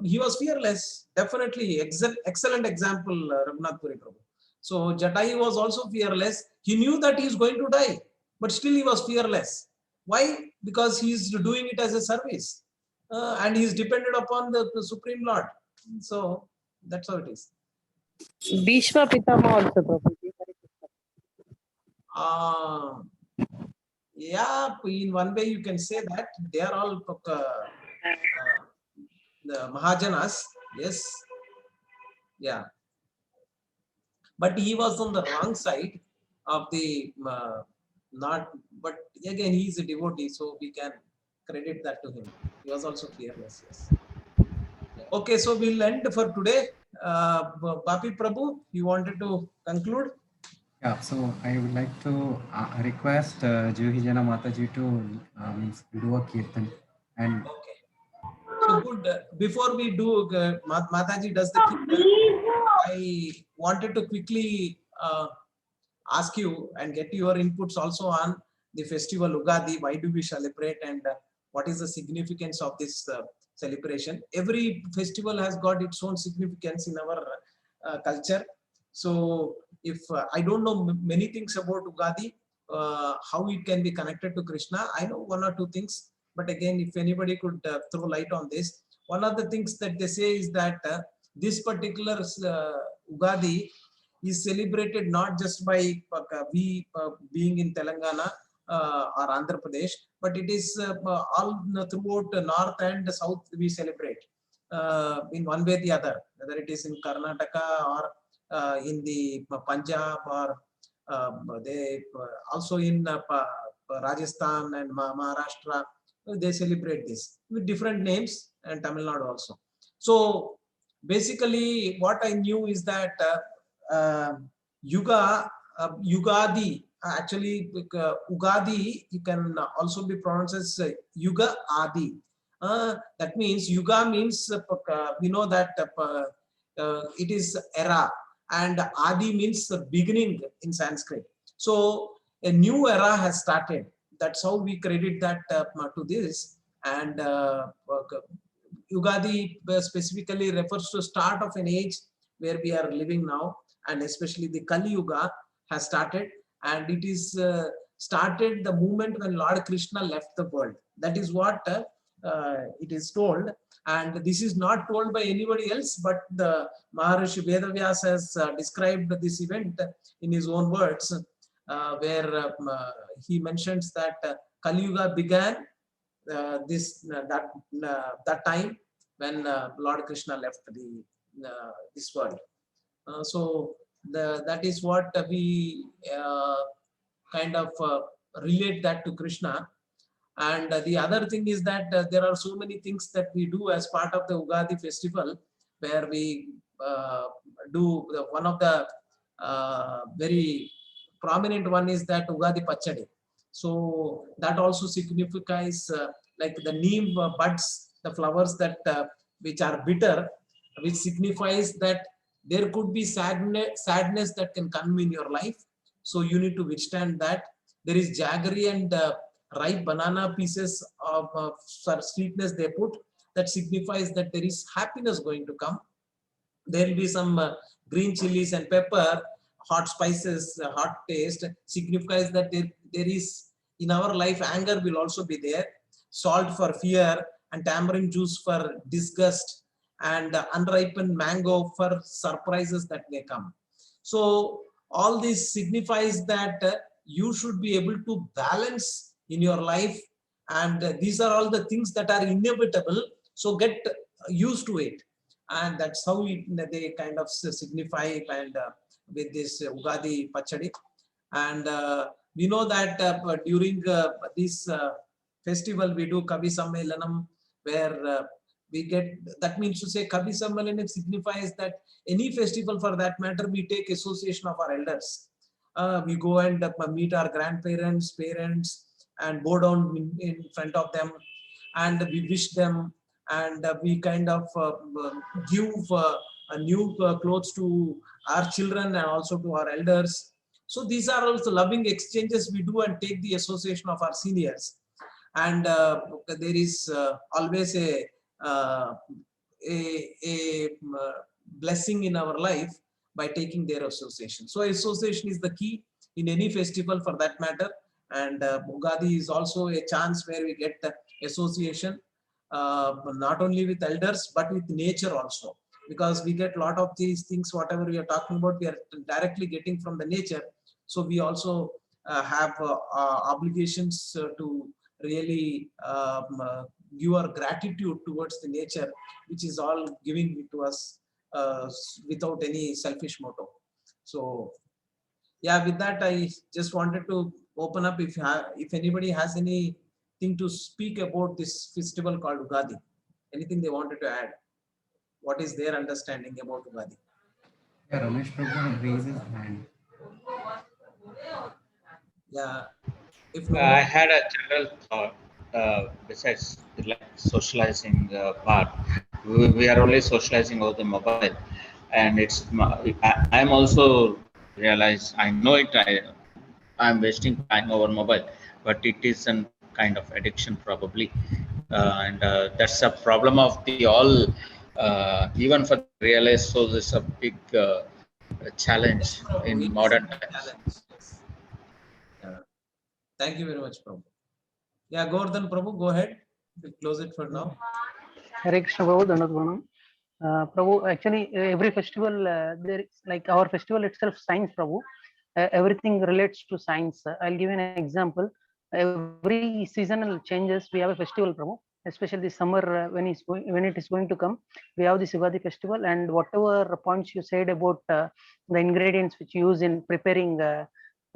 He was fearless, definitely. Excellent example, Raghunath Puri Prabhu. So Jatayu was also fearless. He knew that he is going to die, but still he was fearless. Why? Because he is doing it as a service. And he is dependent upon the Supreme Lord. So that's how it is. Bhishma Pitama also, Prabhuji. Yeah, in one way you can say that they are all the Mahajanas, yes, yeah. But he was on the wrong side of the not. But again, he is a devotee, so we can credit that to him. He was also fearless, yes. Okay, so we'll end for today. Bapi Prabhu, you wanted to conclude? Yeah, so I would like to request Juhi Jana Mataji to do a kirtan. And okay, so good. Before we do, Mataji does the kirtan, I wanted to quickly ask you and get your inputs also on the festival Ugadi. Why do we celebrate, and what is the significance of this celebration? Every festival has got its own significance in our culture. So if I don't know many things about Ugadi, how it can be connected to Krishna, I know one or two things. But again, if anybody could throw light on this, one of the things that they say is that this particular Ugadi is celebrated not just by we being in Telangana or Andhra Pradesh, but it is all throughout the north and the south we celebrate in one way or the other, whether it is in Karnataka or in the Punjab, or they also in Rajasthan and Maharashtra, they celebrate this with different names, and Tamil Nadu also. So basically what I knew is that Ugadi, actually Ugadi, you can also be pronounced as Yuga Adi. That means Yuga means we know that it is era, and Adi means the beginning in Sanskrit. So a new era has started. That's how we credit that to this. And Ugadi specifically refers to start of an age where we are living now, and especially the Kali Yuga has started, and it is started the moment when Lord Krishna left the world. That is what it is told, and this is not told by anybody else, but the Maharishi Vedavyas has described this event in his own words, where he mentions that Kali Yuga began that time when Lord Krishna left this world. So that is what we kind of relate that to Krishna. And the other thing is that there are so many things that we do as part of the Ugadi festival, where we do one of the very prominent one is that Ugadi Pachadi. So that also signifies like the neem buds, the flowers that which are bitter, which signifies that there could be sadness that can come in your life. So you need to withstand that. There is jaggery and ripe banana pieces of sweetness they put, that signifies that there is happiness going to come. There will be some green chilies and pepper, hot spices, hot taste signifies that there is in our life anger will also be there, salt for fear, and tamarind juice for disgust, and unripened mango for surprises that may come. So all this signifies that you should be able to balance in your life, and these are all the things that are inevitable. So get used to it, and that's how they kind of signify it. And with this Ugadi Pachadi, and we know that during this festival we do Kavi Sammelanam, where we get, that means to say Kavi Sammelanam signifies that any festival for that matter, we take association of our elders. We go and meet our grandparents, parents, and bow down in front of them, and we wish them, and we kind of give new clothes to our children and also to our elders. So these are also loving exchanges we do and take the association of our seniors. And there is always a blessing in our life by taking their association. So association is the key in any festival for that matter. And Ugadi is also a chance where we get association, not only with elders, but with nature also. Because we get a lot of these things, whatever we are talking about, we are directly getting from the nature. So we also have obligations to really give our gratitude towards the nature, which is all giving it to us without any selfish motive. So yeah, with that, I just wanted to open up if anybody has anything to speak about this festival called Ugadi, anything they wanted to add. What is their understanding about Ugadi? Yeah, Ramesh Prabhu raised his hand. Yeah. If I had a general thought. Besides like socializing part, we are only socializing over the mobile, and it's I am also realize, I know it, I'm wasting time over mobile, but it is a kind of addiction probably, and that's a problem of the all. Even for realize, so there's a big challenge in modern times. Thank you very much, Prabhu. Yeah, Gordon Prabhu, go ahead. We'll close it for now. Hare Krishna Prabhu, Dandavat Pranam. Prabhu, actually every festival, there is like our festival itself, science, Prabhu. Everything relates to science. I'll give you an example. Every seasonal changes, we have a festival, Prabhu. Especially this summer, when it is going to come, we have this Ugadi festival, and whatever points you said about the ingredients which you use in preparing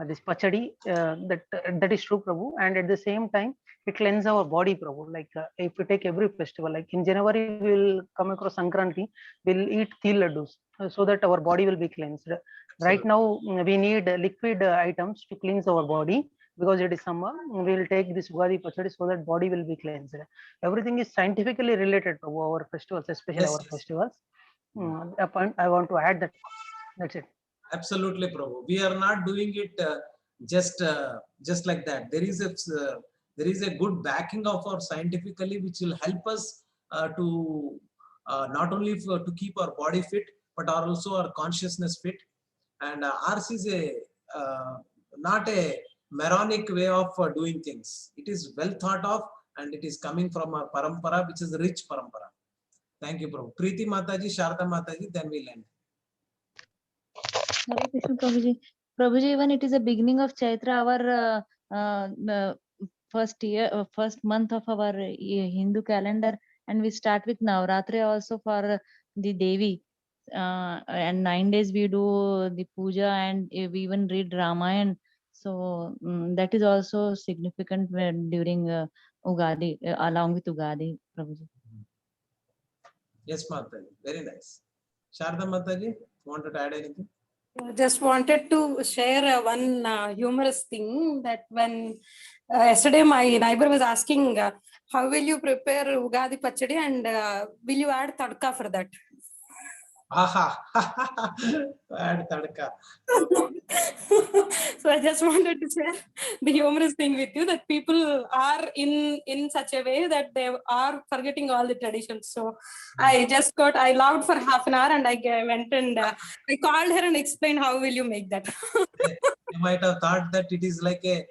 this pachadi, that is true, Prabhu. And at the same time, it cleanses our body, Prabhu. Like if we take every festival, like in January, we'll come across Sankranti, we'll eat til laddus so that our body will be cleansed. Right now, we need liquid items to cleanse our body because it is summer. We will take this Ugadi pachadi so that body will be cleansed. Everything is scientifically related to our festivals, especially our festivals. A point I want to add that. That's it. Absolutely, Prabhu. We are not doing it just like that. There is a good backing of our scientifically, which will help us to not only to keep our body fit, but also our consciousness fit. And ours is not a moronic way of doing things. It is well thought of, and it is coming from a parampara, which is a rich parampara. Thank you, Prabhu. Preeti Mataji, Sharda Mataji, then we'll end. Hare Krishna, Prabhuji. Prabhuji, even it is the beginning of Chaitra, our first month of our Hindu calendar, and we start with Navratri also for the Devi. And 9 days we do the puja, and we even read Ramayana. So that is also significant during Ugadi, along with Ugadi, Prabhuji. Yes, Mataji. Very nice. Sharda Mataji, wanted to add anything? Just wanted to share one humorous thing that when yesterday my neighbor was asking, how will you prepare Ugadi Pachadi and will you add tadka for that? Aha. Bad tadka. So I just wanted to share the humorous thing with you that people are in such a way that they are forgetting all the traditions. So I loved for half an hour and I went and I called her and explained how will you make that. You might have thought that it is like a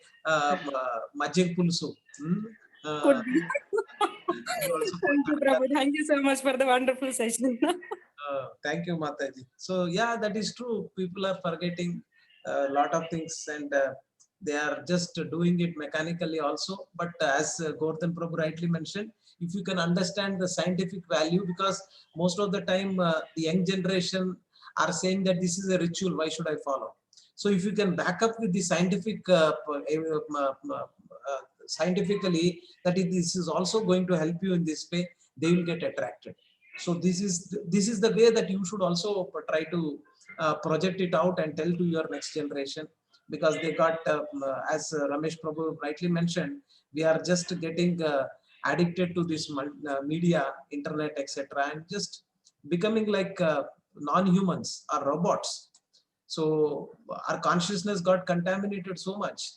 majig pulsu. Could be. Thank you, Prabhu. Thank you so much for the wonderful session. Thank you, Mataji. So yeah, that is true. People are forgetting a lot of things and they are just doing it mechanically also. But as Gordon Prabhu rightly mentioned, if you can understand the scientific value, because most of the time the young generation are saying that this is a ritual, why should I follow? So if you can back up with the scientific scientifically that this is also going to help you in this way, they will get attracted. So this is the way that you should also try to project it out and tell to your next generation, because they got as Ramesh Prabhu rightly mentioned, we are just getting addicted to this media, internet, etc., and just becoming like non-humans or robots. So our consciousness got contaminated so much.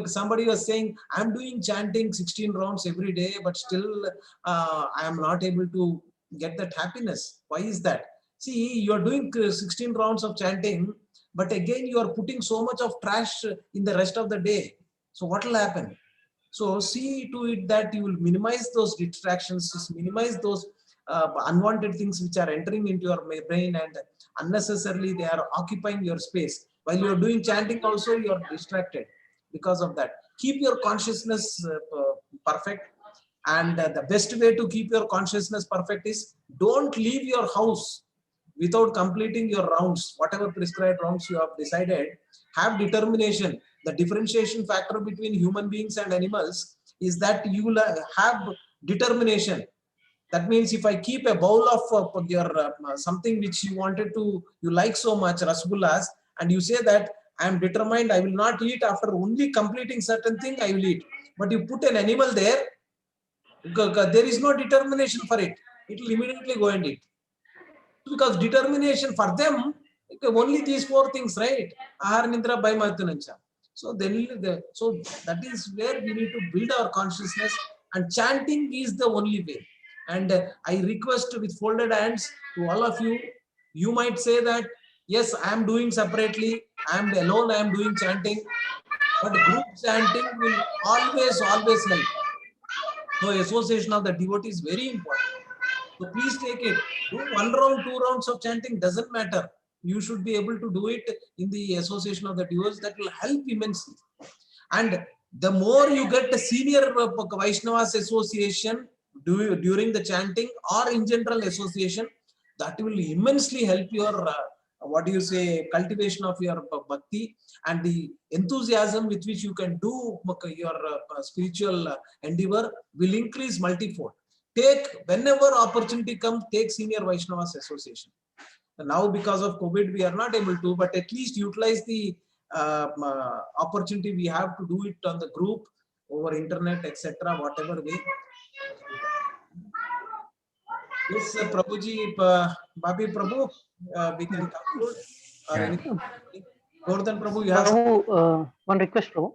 Somebody was saying, I'm doing chanting 16 rounds every day, but still I am not able to get that happiness. Why is that? See, you are doing 16 rounds of chanting, but again you are putting so much of trash in the rest of the day. So what will happen? So see to it that you will minimize those distractions, just minimize those unwanted things which are entering into your brain and unnecessarily they are occupying your space. While you are doing chanting also, you are distracted because of that. Keep your consciousness perfect. And the best way to keep your consciousness perfect is don't leave your house without completing your rounds, whatever prescribed rounds you have decided. Have determination. The differentiation factor between human beings and animals is that you will have determination. That means if I keep a bowl of your something which you wanted to, you like so much, rasgullas, and you say that I am determined, I will not eat after only completing certain thing, I will eat. But you put an animal there, there is no determination for it. It will immediately go and eat. Because determination for them, only these four things, right? Ahar, nindra, bhai, so so that is where we need to build our consciousness, and chanting is the only way. And I request with folded hands to all of you, you might say that, yes, I am doing separately, I am alone, I am doing chanting, but group chanting will always help. So association of the devotee is very important. So please take it. Do 1 round, 2 rounds of chanting, doesn't matter. You should be able to do it in the association of the devotees. That will help immensely. And the more you get the senior Vaishnavas association during the chanting or in general association, that will immensely help your cultivation of your bhakti, and the enthusiasm with which you can do your spiritual endeavor will increase multifold. Whenever opportunity comes, take senior Vaishnavas association. Now because of COVID we are not able to, but at least utilize the opportunity we have to do it on the group, over internet, etc., whatever way. Yes, Prabhuji, Bapi Prabhu, we can conclude. Gordon Prabhu, you have Prabhu, one request, Prabhu.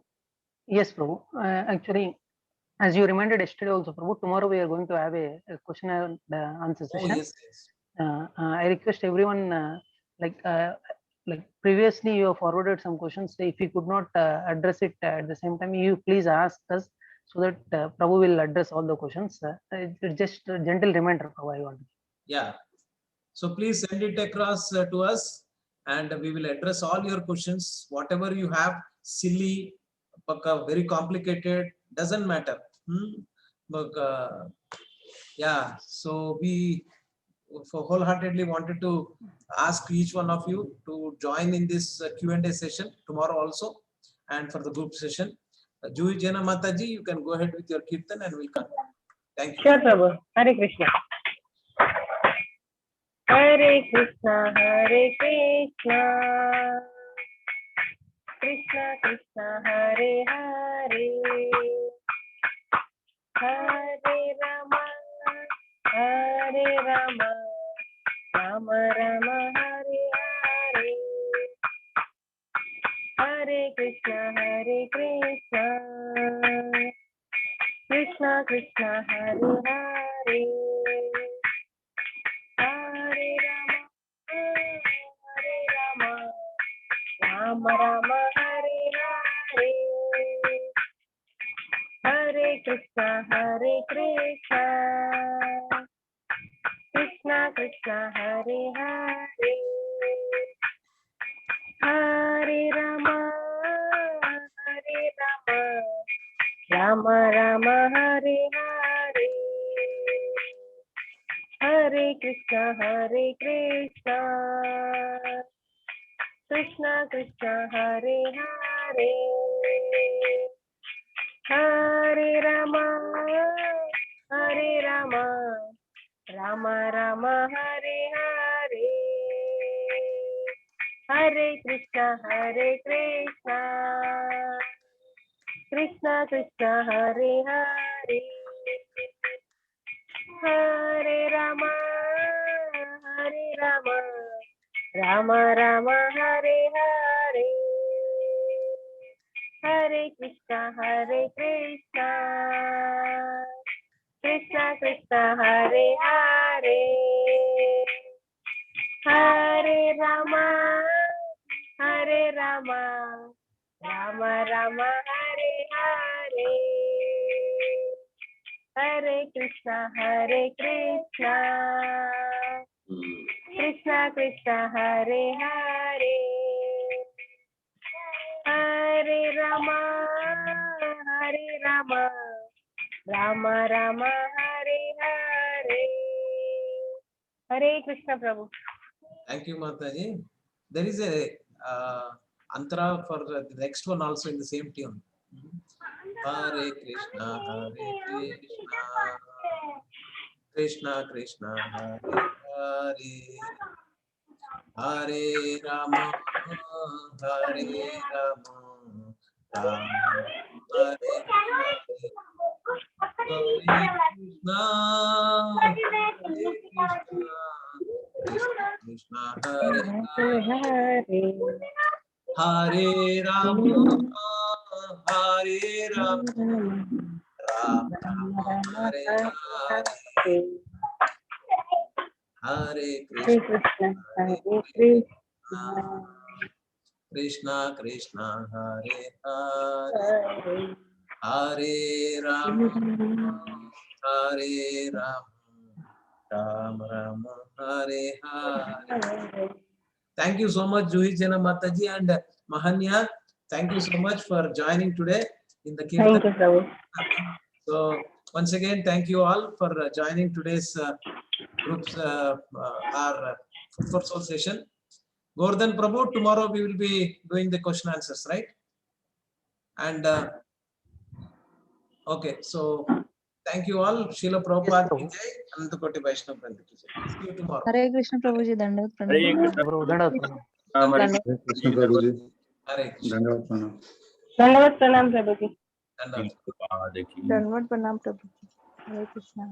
Yes, Prabhu. Actually, as you reminded yesterday also, Prabhu, tomorrow we are going to have a question and answer session. Oh, yes. I request everyone, like previously you have forwarded some questions. If you could not address it at the same time, you please ask us so that Prabhu will address all the questions. It's just a gentle reminder, Prabhu, I want. Yeah. So please send it across to us and we will address all your questions. Whatever you have, silly, very complicated, doesn't matter. Yeah, so we wholeheartedly wanted to ask each one of you to join in this Q&A session tomorrow also, and for the group session. Juhi Jana Mataji, you can go ahead with your kirtan and we'll come. Thank you. Sure, Prabhu. Hare Krishna. Hare Krishna, Hare Krishna, Krishna Krishna, Hare Hare, Hare Rama, Hare Rama, Rama Rama Hare Hare. Hare Krishna Krishna Krishna Hare Hare. Hare Rama Rama Rama Hare Hare. Hare Krishna Krishna Krishna Hare Hare. Hare Rama Rama Rama Hare Hare. Hare Krishna Krishna Krishna Hare Hare. Hare Rama Rama Rama Hare Hare. Hare Krishna Krishna Krishna Hare Hare. Hare Rama Rama Rama Hare Hare. Hare Krishna Krishna Krishna Hare Hare. Hare Rama Rama Rama Hare Hare. Hare Krishna Krishna Krishna Hare Hare. Hare Rama Rama Rama Hare Hare. Hare Krishna Prabhu. Thank you, Mataji. There is a antara for the next one also in the same tune. Hare Krishna Krishna Krishna Hare Hare. Hare Rama Hare Rama Hare Krishna Hare Hare. Hare Rama Hare Rama Rama Hare Hare. Hare Krishna Krishna Krishna Hare Hare. Hare Rama Hare Rama Rama Rama Hare Hare. Thank you so much, Juhi Jana Mataji and Mahanya. Thank you so much for joining today in the Kirtan. Thank you, Prabhu. So once again, thank you all for joining today's group's our Food for Soul session. Gordhan Prabhu, tomorrow we will be doing the question answers, right? And okay, so thank you all. Srila Prabhupada ki jai, Anantakoti Vaishnava Vranda ki jai. See you tomorrow. Hare Krishna Prabhuji, Dandavat Hare Pranam. Krishna. Hare Krishna Prabhuji. Hare Krishna. Dandavat Pranam. Dandavat Pranam Prabhuji. Dandavat Pranam Prabhuji. Hare Krishna.